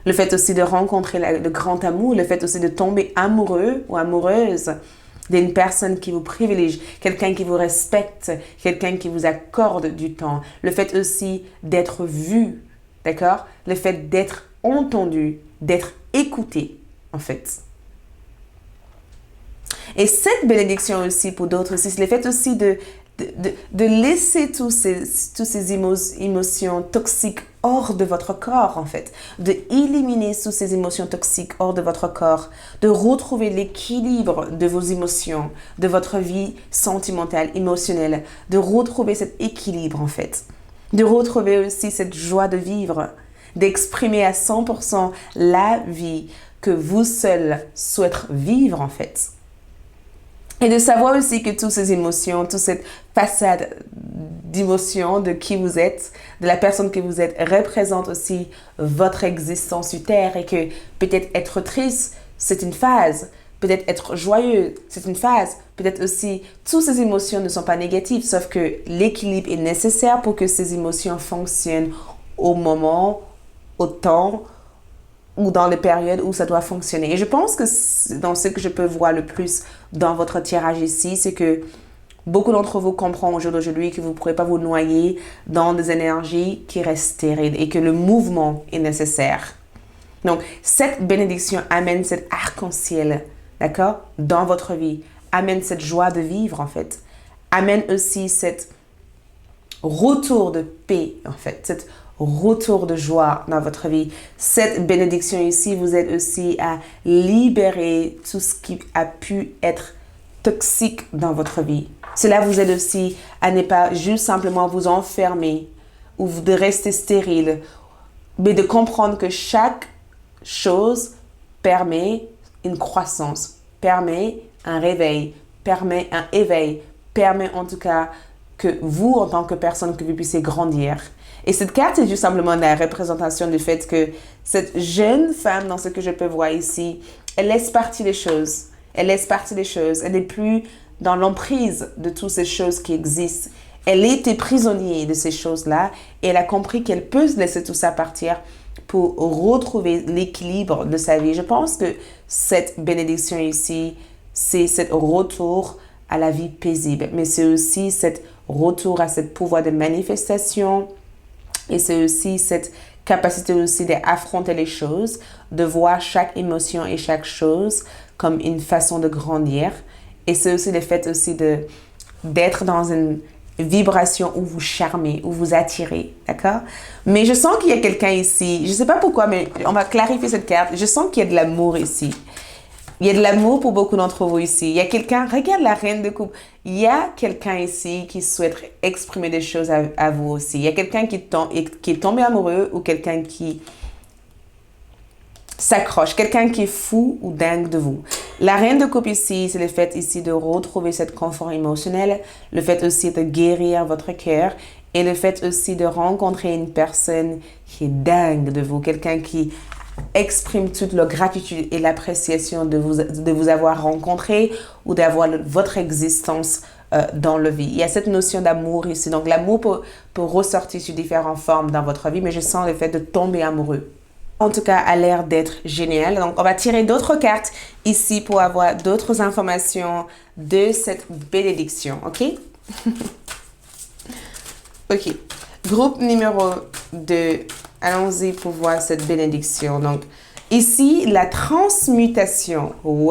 Le fait aussi de rencontrer le grand amour, le fait aussi de tomber amoureux ou amoureuse d'une personne qui vous privilégie, quelqu'un qui vous respecte, quelqu'un qui vous accorde du temps. Le fait aussi d'être vu, d'accord? Le fait d'être entendu, d'être écouté, en fait. Et cette bénédiction aussi pour d'autres, c'est le fait aussi de laisser tous ces émotions toxiques hors de votre corps, en fait. De éliminer toutes ces émotions toxiques hors de votre corps. De retrouver l'équilibre de vos émotions, de votre vie sentimentale, émotionnelle. De retrouver cet équilibre, en fait. De retrouver aussi cette joie de vivre. D'exprimer à 100% la vie que vous seul souhaitez vivre, en fait. Et de savoir aussi que toutes ces émotions, toute cette façade d'émotions de qui vous êtes, de la personne que vous êtes, représente aussi votre existence sur Terre et que peut-être être triste, c'est une phase. Peut-être être joyeux, c'est une phase. Peut-être aussi, toutes ces émotions ne sont pas négatives, sauf que l'équilibre est nécessaire pour que ces émotions fonctionnent au moment, au temps, ou dans les périodes où ça doit fonctionner. Et je pense que dans ce que je peux voir le plus dans votre tirage ici, c'est que beaucoup d'entre vous comprennent au jour d'aujourd'hui que vous ne pourrez pas vous noyer dans des énergies qui restent stériles et que le mouvement est nécessaire. Donc, cette bénédiction amène cet arc-en-ciel, d'accord, dans votre vie, amène cette joie de vivre, en fait, amène aussi cet retour de paix, en fait, cette retour de joie dans votre vie. Cette bénédiction ici vous aide aussi à libérer tout ce qui a pu être toxique dans votre vie. Cela vous aide aussi à ne pas juste simplement vous enfermer ou de rester stérile, mais de comprendre que chaque chose permet une croissance, permet un réveil, permet un éveil, permet en tout cas que vous, en tant que personne, que vous puissiez grandir. Et cette carte est juste simplement la représentation du fait que cette jeune femme, dans ce que je peux voir ici, elle laisse partir des choses. Elle laisse partir des choses. Elle n'est plus dans l'emprise de toutes ces choses qui existent. Elle était prisonnière de ces choses-là et elle a compris qu'elle peut laisser tout ça partir pour retrouver l'équilibre de sa vie. Je pense que cette bénédiction ici, c'est ce retour à la vie paisible, mais c'est aussi ce retour à ce pouvoir de manifestation et c'est aussi cette capacité aussi d'affronter les choses, de voir chaque émotion et chaque chose comme une façon de grandir. Et c'est aussi le fait aussi d'être dans une vibration où vous charmez, où vous attirez, d'accord? Mais je sens qu'il y a quelqu'un ici, je ne sais pas pourquoi, mais on va clarifier cette carte. Je sens qu'il y a de l'amour ici. Il y a de l'amour pour beaucoup d'entre vous ici. Il y a quelqu'un, regarde la reine de coupe. Il y a quelqu'un ici qui souhaite exprimer des choses à vous aussi. Il y a quelqu'un qui est tombé amoureux ou quelqu'un qui s'accroche, quelqu'un qui est fou ou dingue de vous. La reine de coupe ici, c'est le fait ici de retrouver cet confort émotionnel, le fait aussi de guérir votre cœur et le fait aussi de rencontrer une personne qui est dingue de vous, quelqu'un qui exprime toute leur gratitude et l'appréciation de vous avoir rencontré ou d'avoir votre existence dans la vie. Il y a cette notion d'amour ici. Donc, l'amour peut ressortir sous différentes formes dans votre vie, mais je sens le fait de tomber amoureux. En tout cas, a l'air d'être génial. Donc, on va tirer d'autres cartes ici pour avoir d'autres informations de cette bénédiction. OK? OK. Groupe numéro 2, allons-y pour voir cette bénédiction. Donc, ici, la transmutation. Waouh!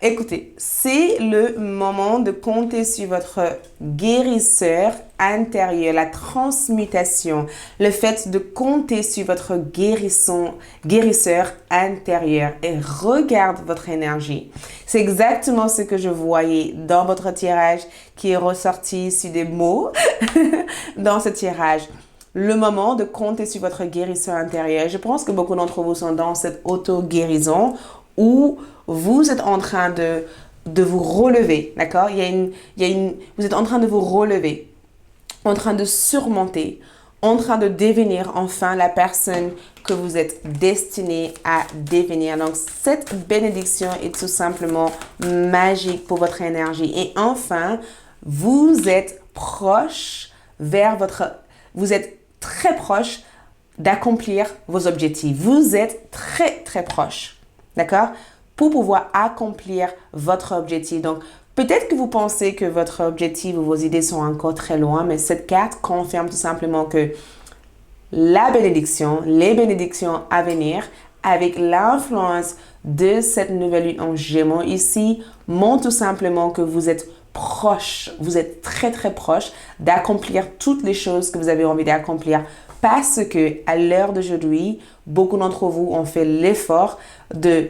Écoutez, c'est le moment de compter sur votre guérisseur intérieur, la transmutation, le fait de compter sur votre guérisseur intérieur et regarde votre énergie. C'est exactement ce que je voyais dans votre tirage qui est ressorti sur des mots dans ce tirage. Le moment de compter sur votre guérisseur intérieur. Je pense que beaucoup d'entre vous sont dans cette auto-guérison où vous êtes en train de vous relever, d'accord? Vous êtes en train de vous relever, en train de surmonter, en train de devenir enfin la personne que vous êtes destiné à devenir. Donc, cette bénédiction est tout simplement magique pour votre énergie. Et enfin, vous êtes vous êtes très proche d'accomplir vos objectifs. Vous êtes très, très proche. D'accord? Pour pouvoir accomplir votre objectif. Donc, peut-être que vous pensez que votre objectif ou vos idées sont encore très loin, mais cette carte confirme tout simplement que les bénédictions à venir, avec l'influence de cette nouvelle lune en Gémeaux ici, montrent tout simplement que vous êtes proche, vous êtes très très proche d'accomplir toutes les choses que vous avez envie d'accomplir parce que à l'heure d'aujourd'hui, beaucoup d'entre vous ont fait l'effort de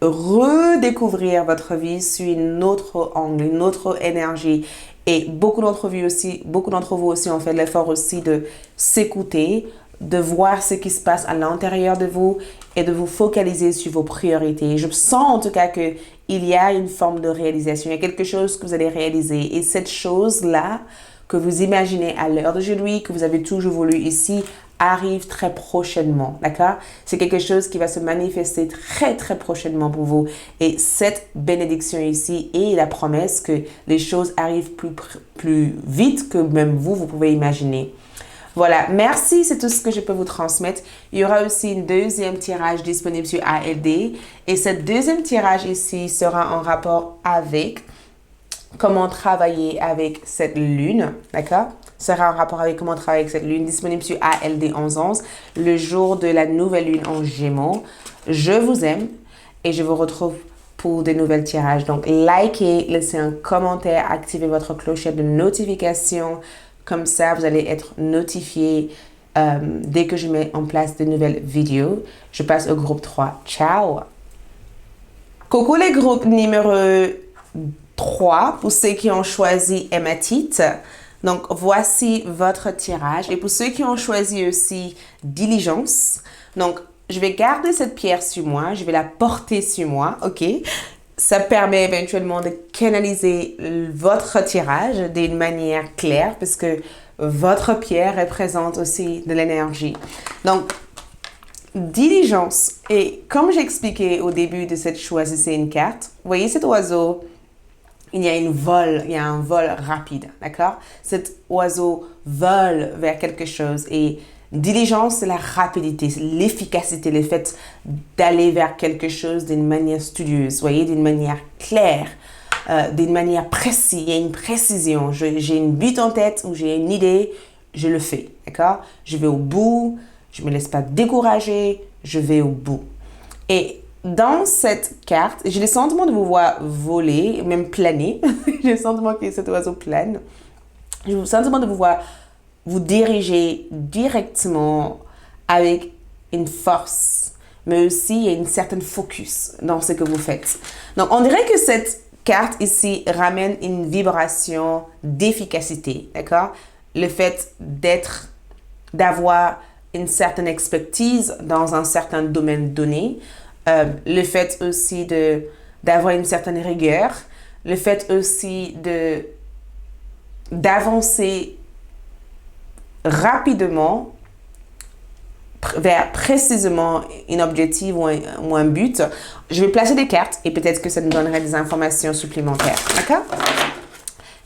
redécouvrir votre vie sur une autre angle, une autre énergie. Et beaucoup d'entre vous aussi ont fait l'effort aussi de s'écouter, de voir ce qui se passe à l'intérieur de vous et de vous focaliser sur vos priorités. Je sens en tout cas qu'il y a une forme de réalisation. Il y a quelque chose que vous allez réaliser. Et cette chose-là que vous imaginez à l'heure d'aujourd'hui, que vous avez toujours voulu ici, arrive très prochainement, d'accord? C'est quelque chose qui va se manifester très, très prochainement pour vous. Et cette bénédiction ici est la promesse que les choses arrivent plus vite que même vous pouvez imaginer. Voilà, merci, c'est tout ce que je peux vous transmettre. Il y aura aussi un deuxième tirage disponible sur ALD. Et ce deuxième tirage ici sera en rapport avec comment travailler avec cette lune, d'accord? Sera en rapport avec comment travailler avec cette lune, disponible sur ALD 1111, le jour de la nouvelle lune en Gémeaux. Je vous aime et je vous retrouve pour de nouvelles tirages. Donc, likez, laissez un commentaire, activez votre clochette de notification. Comme ça, vous allez être notifié dès que je mets en place de nouvelles vidéos. Je passe au groupe 3. Ciao! Coucou les groupes numéro 3, pour ceux qui ont choisi hématite. Donc, voici votre tirage. Et pour ceux qui ont choisi aussi diligence, donc, je vais garder cette pierre sur moi. Je vais la porter sur moi, OK? Ça permet éventuellement de canaliser votre tirage d'une manière claire parce que votre pierre représente aussi de l'énergie. Donc, diligence. Et comme j'expliquais au début de cette choisissez une carte, vous voyez cet oiseau? Il y a un vol rapide, d'accord? Cet oiseau vole vers quelque chose et diligence, c'est la rapidité, c'est l'efficacité, le fait d'aller vers quelque chose d'une manière studieuse, voyez, d'une manière claire, d'une manière précise, il y a une précision. J'ai une but en tête ou j'ai une idée, je le fais, d'accord? Je vais au bout, je ne me laisse pas décourager, je vais au bout. Et dans cette carte, j'ai le sentiment de vous voir voler, même planer. J'ai le sentiment que cet oiseau plane. J'ai le sentiment de vous voir vous diriger directement avec une force, mais aussi il y a une certaine focus dans ce que vous faites. Donc, on dirait que cette carte ici ramène une vibration d'efficacité, d'accord? Le fait d'avoir une certaine expertise dans un certain domaine donné, le fait aussi d'avoir une certaine rigueur, le fait aussi d'avancer rapidement vers précisément un objectif ou un but. Je vais placer des cartes et peut-être que ça nous donnerait des informations supplémentaires. D'accord?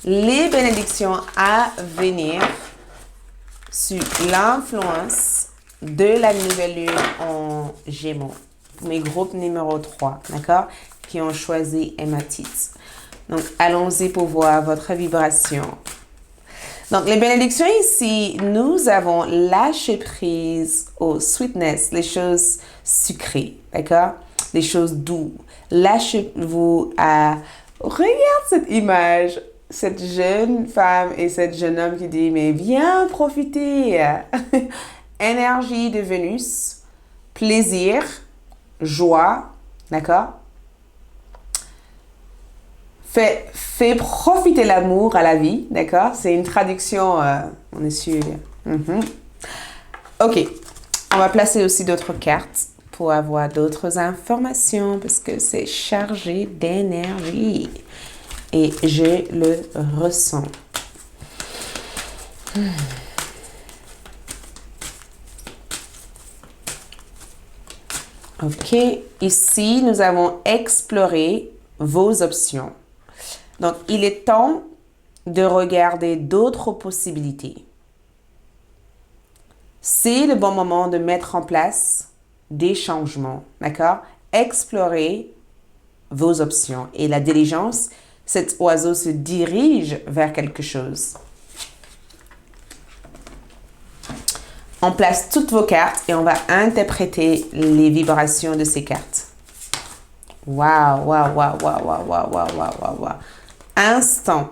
Les bénédictions à venir sur l'influence de la nouvelle lune en Gémeaux. Mes groupes numéro 3, d'accord? Qui ont choisi hématite. Donc, allons-y pour voir votre vibration. Donc, les bénédictions ici, nous avons lâché prise au sweetness, les choses sucrées, d'accord? Les choses douces. Lâchez-vous à... Regarde cette image, cette jeune femme et cet jeune homme qui dit, mais viens profiter. Énergie de Vénus, plaisir, joie, d'accord? Fais profiter l'amour à la vie, d'accord? C'est une traduction, on est sûr. Ok, on va placer aussi d'autres cartes pour avoir d'autres informations parce que c'est chargé d'énergie et je le ressens. Ok, ici nous avons exploré vos options. Donc, il est temps de regarder d'autres possibilités. C'est le bon moment de mettre en place des changements, d'accord? Explorez vos options. Et la diligence, cet oiseau se dirige vers quelque chose. On place toutes vos cartes et on va interpréter les vibrations de ces cartes. Waouh, waouh, waouh, waouh, waouh, waouh, waouh, waouh, waouh. Instant,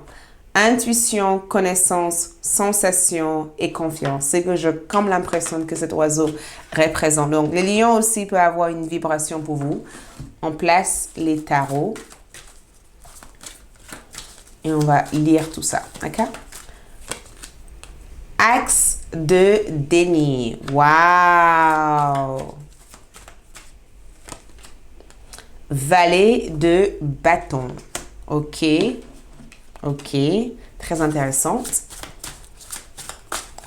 intuition, connaissance, sensation et confiance. C'est que j'ai comme l'impression que cet oiseau représente. Donc, les lions aussi peuvent avoir une vibration pour vous. On place les tarots et on va lire tout ça, d'accord? Axe de déni. Waouh! Valet de bâton. Ok. Ok. Très intéressante.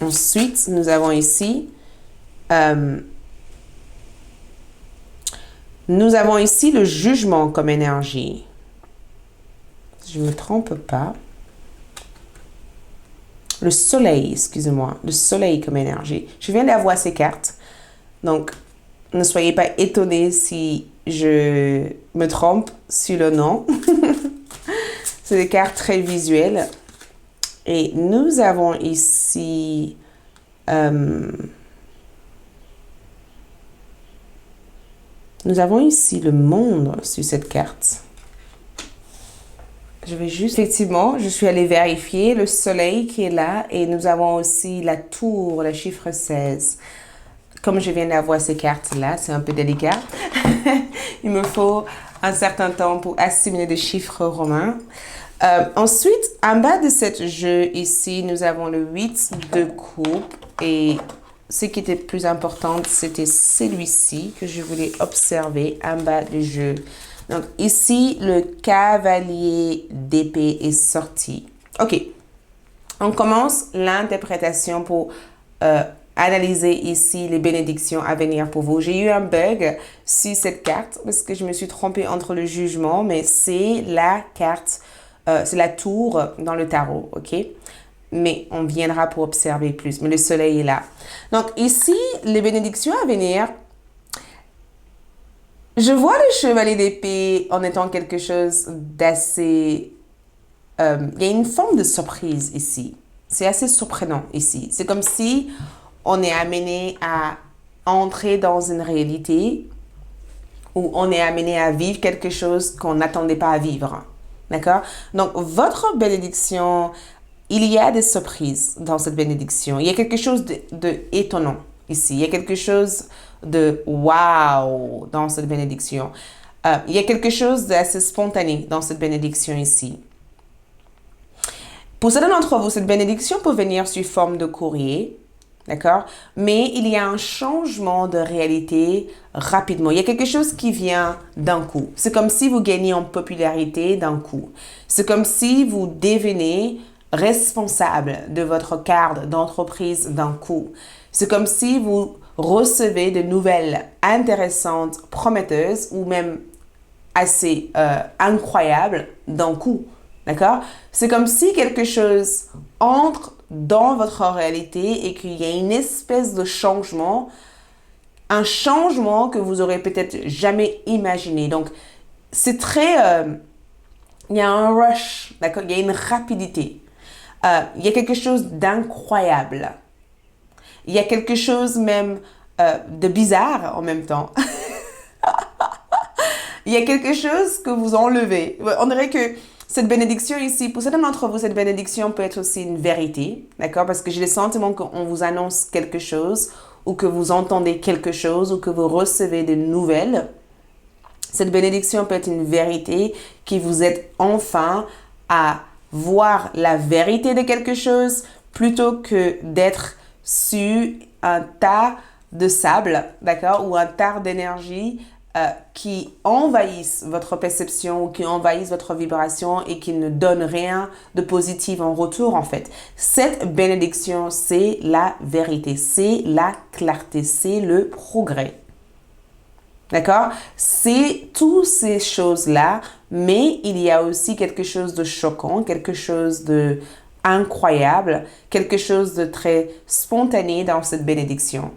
Ensuite, nous avons ici... nous avons ici le jugement comme énergie. Je ne me trompe pas. Le soleil, excusez-moi. Le soleil comme énergie. Je viens d'avoir ces cartes. Donc, ne soyez pas étonnés si je me trompe sur le nom. C'est des cartes très visuelles. Et nous avons ici... nous avons ici le monde sur cette carte. Je vais juste... Effectivement, je suis allée vérifier le soleil qui est là. Et nous avons aussi la tour, le chiffre 16. Comme je viens d'avoir ces cartes-là, c'est un peu délicat. Il me faut un certain temps pour assimiler des chiffres romains. Ensuite, en bas de ce jeu ici, nous avons le 8 de coupe. Et ce qui était plus important, c'était celui-ci que je voulais observer en bas du jeu. Donc ici, le cavalier d'épée est sorti. Ok, on commence l'interprétation pour... analyser ici les bénédictions à venir pour vous. J'ai eu un bug sur cette carte parce que je me suis trompée entre le jugement, mais c'est la carte, c'est la tour dans le tarot, ok? Mais on viendra pour observer plus, mais le soleil est là. Donc ici, les bénédictions à venir, je vois le chevalier d'épée en étant quelque chose d'assez... il y a une forme de surprise ici. C'est assez surprenant ici. C'est comme si... on est amené à entrer dans une réalité où on est amené à vivre quelque chose qu'on n'attendait pas à vivre. D'accord? Donc, votre bénédiction, il y a des surprises dans cette bénédiction. Il y a quelque chose de étonnant ici. Il y a quelque chose de wow dans cette bénédiction. Il y a quelque chose d'assez spontané dans cette bénédiction ici. Pour certains d'entre vous, cette bénédiction peut venir sous forme de courrier. D'accord? Mais il y a un changement de réalité rapidement. Il y a quelque chose qui vient d'un coup. C'est comme si vous gagnez en popularité d'un coup. C'est comme si vous devenez responsable de votre carte d'entreprise d'un coup. C'est comme si vous recevez de nouvelles intéressantes, prometteuses ou même assez incroyables d'un coup. D'accord? C'est comme si quelque chose entre dans votre réalité et qu'il y a une espèce de changement, un changement que vous aurez peut-être jamais imaginé. Donc, c'est très Il y a un rush, d'accord? Il y a une rapidité. Il y a quelque chose d'incroyable. Il y a quelque chose même de bizarre en même temps. Il y a quelque chose que vous enlevez. On dirait que cette bénédiction ici, pour certains d'entre vous, cette bénédiction peut être aussi une vérité, d'accord? Parce que j'ai le sentiment qu'on vous annonce quelque chose, ou que vous entendez quelque chose, ou que vous recevez des nouvelles. Cette bénédiction peut être une vérité qui vous aide enfin à voir la vérité de quelque chose plutôt que d'être sur un tas de sable, d'accord, ou un tas d'énergie qui envahissent votre perception ou qui envahissent votre vibration et qui ne donnent rien de positif en retour, en fait. Cette bénédiction, c'est la vérité, c'est la clarté, c'est le progrès. D'accord? C'est toutes ces choses-là, mais il y a aussi quelque chose de choquant, quelque chose de incroyable, quelque chose de très spontané dans cette bénédiction.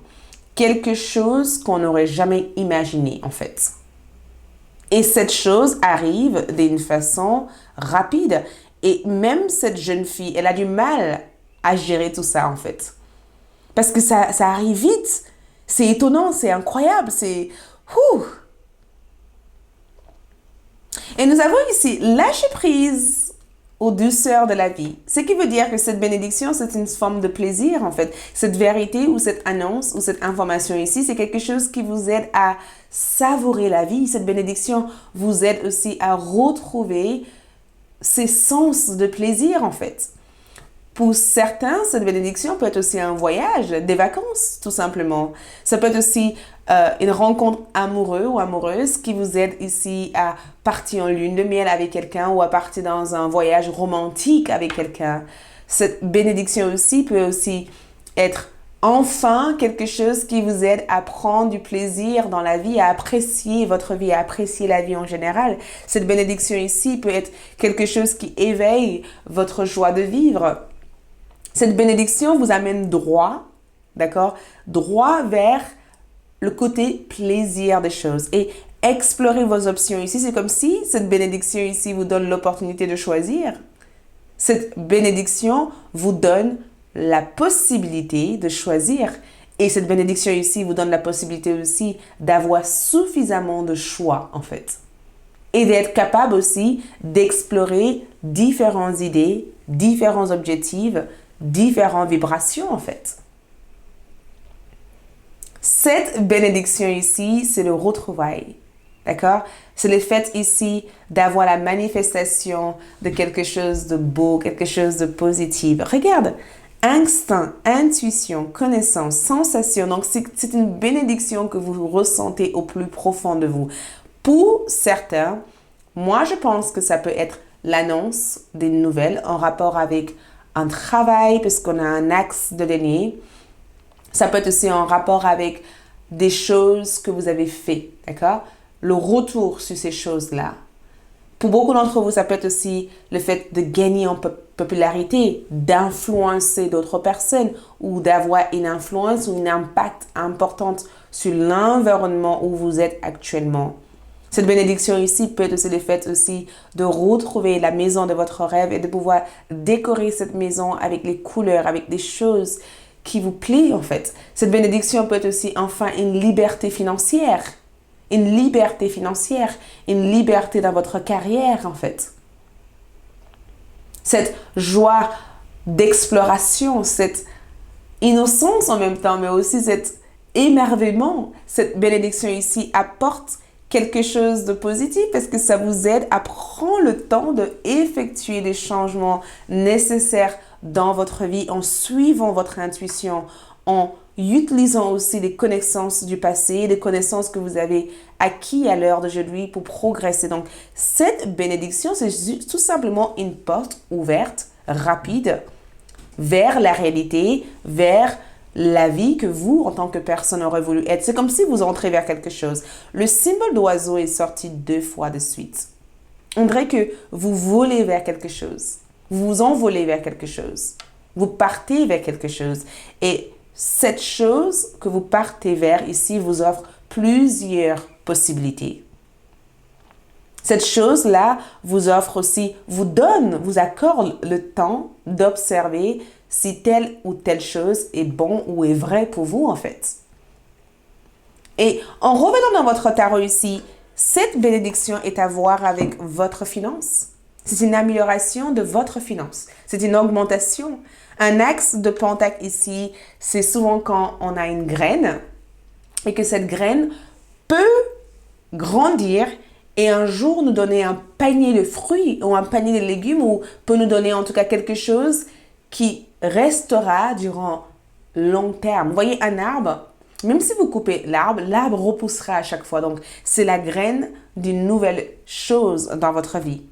Quelque chose qu'on n'aurait jamais imaginé, en fait. Et cette chose arrive d'une façon rapide. Et même cette jeune fille, elle a du mal à gérer tout ça, en fait. Parce que ça arrive vite. C'est étonnant, c'est incroyable, c'est... Ouh. Et nous avons ici lâcher prise aux douceurs de la vie. Ce qui veut dire que cette bénédiction, c'est une forme de plaisir en fait. Cette vérité ou cette annonce ou cette information ici, c'est quelque chose qui vous aide à savourer la vie. Cette bénédiction vous aide aussi à retrouver ces sens de plaisir en fait. Pour certains, cette bénédiction peut être aussi un voyage, des vacances, tout simplement. Ça peut être aussi une rencontre amoureuse ou amoureuse qui vous aide ici à partir en lune de miel avec quelqu'un ou à partir dans un voyage romantique avec quelqu'un. Cette bénédiction aussi peut aussi être enfin quelque chose qui vous aide à prendre du plaisir dans la vie, à apprécier votre vie, à apprécier la vie en général. Cette bénédiction ici peut être quelque chose qui éveille votre joie de vivre. Cette bénédiction vous amène droit, d'accord? Droit vers le côté plaisir des choses. Et explorer vos options ici, c'est comme si cette bénédiction ici vous donne l'opportunité de choisir. Cette bénédiction vous donne la possibilité de choisir. Et cette bénédiction ici vous donne la possibilité aussi d'avoir suffisamment de choix, en fait. Et d'être capable aussi d'explorer différentes idées, différents objectifs, différentes vibrations en fait. Cette bénédiction ici, c'est le retrouvail. D'accord? C'est le fait ici d'avoir la manifestation de quelque chose de beau, quelque chose de positif. Regarde, instinct, intuition, connaissance, sensation. Donc, c'est une bénédiction que vous ressentez au plus profond de vous. Pour certains, moi, je pense que ça peut être l'annonce des nouvelles en rapport avec un travail, parce qu'on a un axe de l'année. Ça peut être aussi en rapport avec des choses que vous avez fait, d'accord? Le retour sur ces choses-là. Pour beaucoup d'entre vous, ça peut être aussi le fait de gagner en popularité, d'influencer d'autres personnes ou d'avoir une influence ou un impact important sur l'environnement où vous êtes actuellement. Cette bénédiction ici peut être aussi le fait aussi de retrouver la maison de votre rêve et de pouvoir décorer cette maison avec les couleurs, avec des choses qui vous plaisent en fait. Cette bénédiction peut être aussi enfin une liberté financière. Une liberté financière, une liberté dans votre carrière en fait. Cette joie d'exploration, cette innocence en même temps, mais aussi cet émerveillement. Cette bénédiction ici apporte quelque chose de positif parce que ça vous aide à prendre le temps d'effectuer des changements nécessaires dans votre vie en suivant votre intuition, en utilisant aussi des connaissances du passé, des connaissances que vous avez acquis à l'heure d'aujourd'hui pour progresser. Donc, cette bénédiction, c'est tout simplement une porte ouverte, rapide, vers la réalité, vers la vie que vous, en tant que personne, aurez voulu être. C'est comme si vous entrez vers quelque chose. Le symbole d'oiseau est sorti 2 fois de suite. On dirait que vous volez vers quelque chose. Vous vous envolez vers quelque chose. Vous partez vers quelque chose. Et cette chose que vous partez vers ici vous offre plusieurs possibilités. Cette chose-là vous offre aussi, vous donne, vous accorde le temps d'observer si telle ou telle chose est bon ou est vrai pour vous, en fait. Et en revenant dans votre tarot ici, cette bénédiction est à voir avec votre finance. C'est une amélioration de votre finance. C'est une augmentation. Un axe de pentacle ici, c'est souvent quand on a une graine et que cette graine peut grandir et un jour nous donner un panier de fruits ou un panier de légumes ou peut nous donner en tout cas quelque chose qui restera durant long terme. Vous voyez un arbre, même si vous coupez l'arbre, l'arbre repoussera à chaque fois. Donc, c'est la graine d'une nouvelle chose dans votre vie.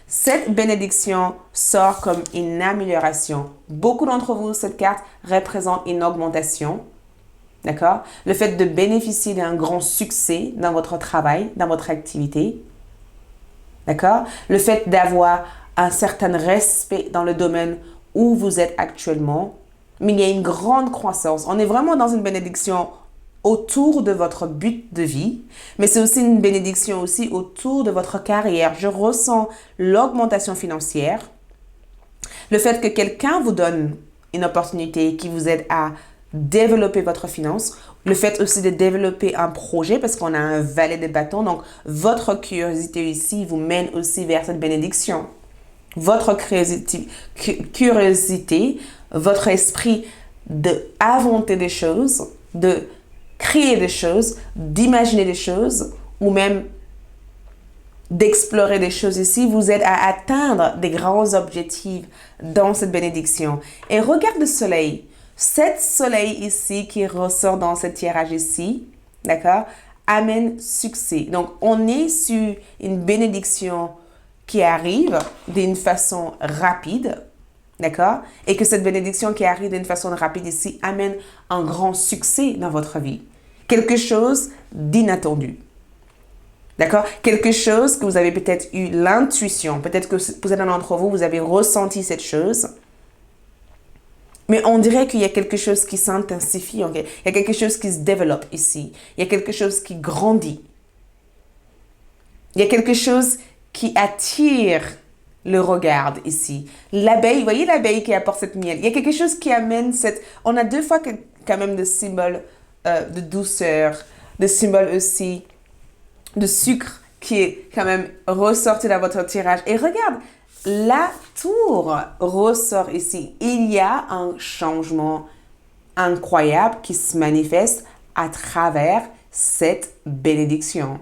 Cette bénédiction sort comme une amélioration. Beaucoup d'entre vous, cette carte représente une augmentation. D'accord? Le fait de bénéficier d'un grand succès dans votre travail, dans votre activité. D'accord? Le fait d'avoir un certain respect dans le domaine où vous êtes actuellement. Mais il y a une grande croissance. On est vraiment dans une bénédiction autour de votre but de vie, mais c'est aussi une bénédiction aussi autour de votre carrière. Je ressens l'augmentation financière, le fait que quelqu'un vous donne une opportunité qui vous aide à développer votre finance, le fait aussi de développer un projet parce qu'on a un valet de bâton, donc votre curiosité ici vous mène aussi vers cette bénédiction. Votre curiosité, votre esprit d'inventer des choses, de créer des choses, d'imaginer des choses ou même d'explorer des choses ici vous aide à atteindre des grands objectifs dans cette bénédiction. Et regarde le soleil. Cet soleil ici qui ressort dans ce tirage ici, d'accord, amène succès. Donc, on est sur une bénédiction qui arrive d'une façon rapide, d'accord? Et que cette bénédiction qui arrive d'une façon rapide ici amène un grand succès dans votre vie. Quelque chose d'inattendu. D'accord? Quelque chose que vous avez peut-être eu l'intuition. Peut-être que vous êtes un d'entre vous, vous avez ressenti cette chose. Mais on dirait qu'il y a quelque chose qui s'intensifie. Okay? Il y a quelque chose qui se développe ici. Il y a quelque chose qui grandit. Il y a quelque chose qui attire le regard ici. L'abeille, vous voyez l'abeille qui apporte cette miel. Il y a quelque chose qui amène cette... On a deux fois quand même des symboles de douceur, des symboles aussi de sucre qui est quand même ressorti dans votre tirage. Et regarde, la tour ressort ici. Il y a un changement incroyable qui se manifeste à travers cette bénédiction.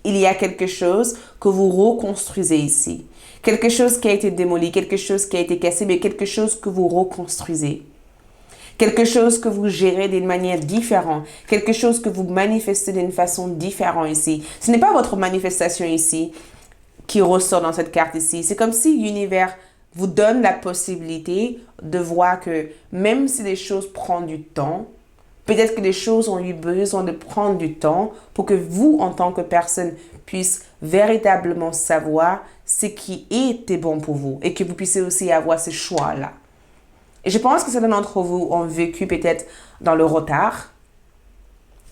Il y a quelque chose que vous reconstruisez ici. Quelque chose qui a été démoli, quelque chose qui a été cassé, mais quelque chose que vous reconstruisez. Quelque chose que vous gérez d'une manière différente. Quelque chose que vous manifestez d'une façon différente ici. Ce n'est pas votre manifestation ici qui ressort dans cette carte ici. C'est comme si l'univers vous donne la possibilité de voir que même si les choses prennent du temps, peut-être que les choses ont eu besoin de prendre du temps pour que vous, en tant que personne, puissiez véritablement savoir ce qui était bon pour vous et que vous puissiez aussi avoir ce choix-là. Et je pense que certains d'entre vous ont vécu peut-être dans le retard,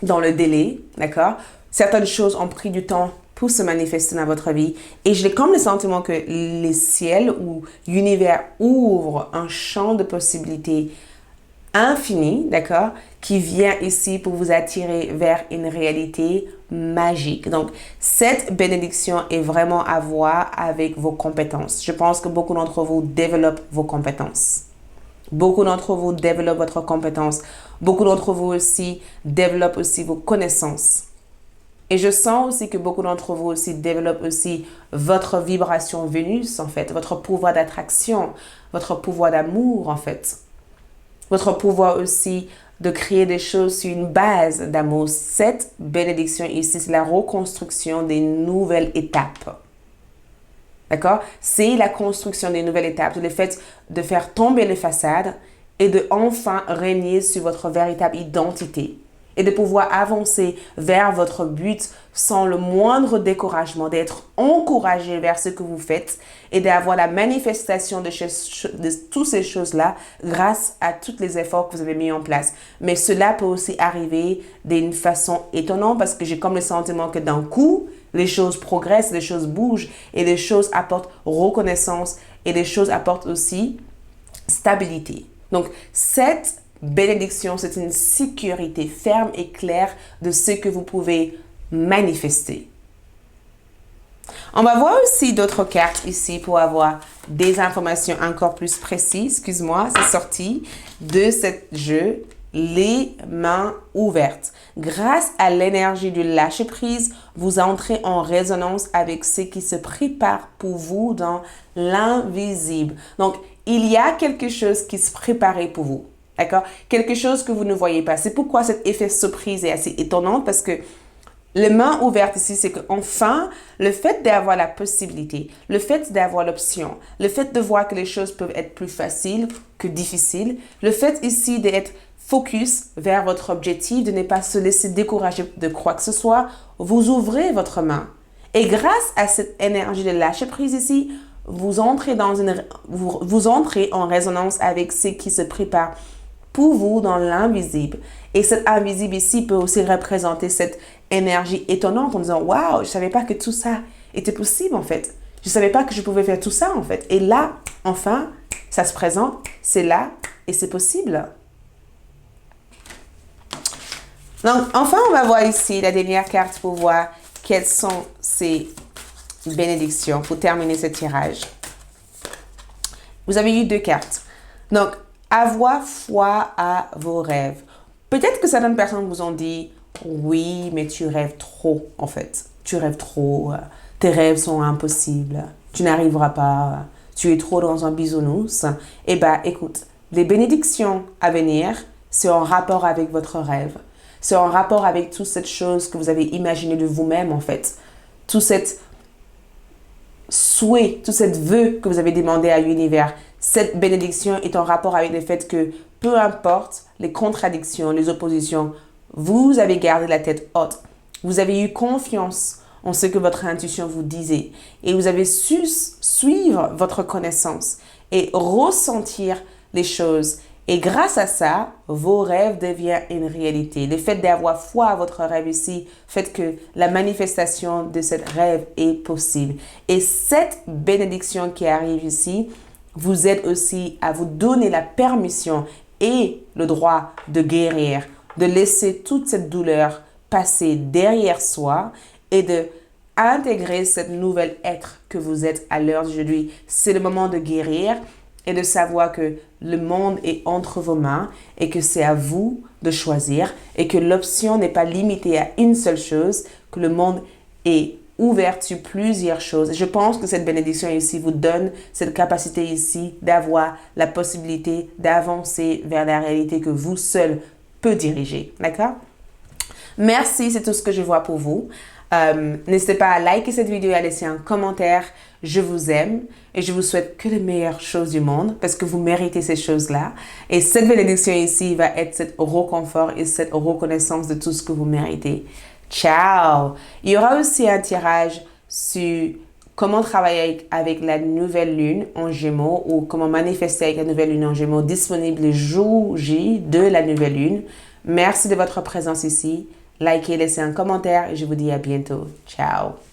dans le délai, d'accord? Certaines choses ont pris du temps pour se manifester dans votre vie. Et j'ai comme le sentiment que les ciels ou l'univers ouvre un champ de possibilités infini, d'accord, qui vient ici pour vous attirer vers une réalité magique. Donc, cette bénédiction est vraiment à voir avec vos compétences. Je pense que beaucoup d'entre vous développent vos compétences. Beaucoup d'entre vous développent votre compétence. Beaucoup d'entre vous aussi développent aussi vos connaissances. Et je sens aussi que beaucoup d'entre vous aussi développent aussi votre vibration Vénus, en fait, votre pouvoir d'attraction, votre pouvoir d'amour, en fait. Votre pouvoir aussi de créer des choses sur une base d'amour. Cette bénédiction ici, c'est la reconstruction des nouvelles étapes. D'accord? C'est la construction des nouvelles étapes. Le fait de faire tomber les façades et de enfin régner sur votre véritable identité. Et de pouvoir avancer vers votre but sans le moindre découragement, d'être encouragé vers ce que vous faites et d'avoir la manifestation de toutes ces choses-là grâce à tous les efforts que vous avez mis en place. Mais cela peut aussi arriver d'une façon étonnante parce que j'ai comme le sentiment que d'un coup, Les choses progressent, les choses bougent et les choses apportent reconnaissance et les choses apportent aussi stabilité. Donc, cette bénédiction, c'est une sécurité ferme et claire de ce que vous pouvez manifester. On va voir aussi d'autres cartes ici pour avoir des informations encore plus précises. Excuse-moi, c'est sorti de ce jeu, les mains ouvertes. Grâce à l'énergie du lâcher-prise, vous entrez en résonance avec ce qui se prépare pour vous dans l'invisible. Donc, il y a quelque chose qui se préparait pour vous. D'accord? Quelque chose que vous ne voyez pas. C'est pourquoi cet effet surprise est assez étonnant parce que les mains ouvertes ici, c'est qu'enfin, le fait d'avoir la possibilité, le fait d'avoir l'option, le fait de voir que les choses peuvent être plus faciles que difficiles, le fait ici d'être focus vers votre objectif, de ne pas se laisser décourager de quoi que ce soit, vous ouvrez votre main. Et grâce à cette énergie de lâcher prise ici, vous entrez en résonance avec ce qui se prépare pour vous dans l'invisible. Et cet invisible ici peut aussi représenter cette énergie étonnante en disant « Waouh, je ne savais pas que tout ça était possible en fait. Je ne savais pas que je pouvais faire tout ça en fait. » Et là, enfin, ça se présente, c'est là et c'est possible. Donc, enfin, on va voir ici la dernière carte pour voir quelles sont ces bénédictions pour terminer ce tirage. Vous avez eu 2 cartes. Donc, avoir foi à vos rêves. Peut-être que certaines personnes vous ont dit « Oui, mais tu rêves trop, en fait. Tu rêves trop. Tes rêves sont impossibles. Tu n'arriveras pas. Tu es trop dans un bisounours. » Eh bien, écoute, les bénédictions à venir, c'est en rapport avec votre rêve. C'est en rapport avec toute cette chose que vous avez imaginée de vous-même, en fait. Tout cet souhait, tout cet vœu que vous avez demandé à l'univers. Cette bénédiction est en rapport avec le fait que peu importe les contradictions, les oppositions, vous avez gardé la tête haute. Vous avez eu confiance en ce que votre intuition vous disait. Et vous avez su suivre votre connaissance et ressentir les choses. Et grâce à ça, vos rêves deviennent une réalité. Le fait d'avoir foi à votre rêve ici fait que la manifestation de ce rêve est possible. Et cette bénédiction qui arrive ici vous aide aussi à vous donner la permission et le droit de guérir, de laisser toute cette douleur passer derrière soi et de intégrer cette nouvelle être que vous êtes à l'heure d'aujourd'hui. C'est le moment de guérir et de savoir que le monde est entre vos mains et que c'est à vous de choisir et que l'option n'est pas limitée à une seule chose, que le monde est ouvert sur plusieurs choses. Je pense que cette bénédiction ici vous donne cette capacité ici d'avoir la possibilité d'avancer vers la réalité que vous seul peut diriger. D'accord? Merci, c'est tout ce que je vois pour vous. N'hésitez pas à liker cette vidéo et à laisser un commentaire. Je vous aime et je vous souhaite que les meilleures choses du monde parce que vous méritez ces choses-là. Et cette bénédiction ici va être cet réconfort et cette reconnaissance de tout ce que vous méritez. Ciao! Il y aura aussi un tirage sur comment travailler avec la nouvelle lune en Gémeaux ou comment manifester avec la nouvelle lune en Gémeaux disponible le jour J de la nouvelle lune. Merci de votre présence ici. Likez, laissez un commentaire et je vous dis à bientôt. Ciao!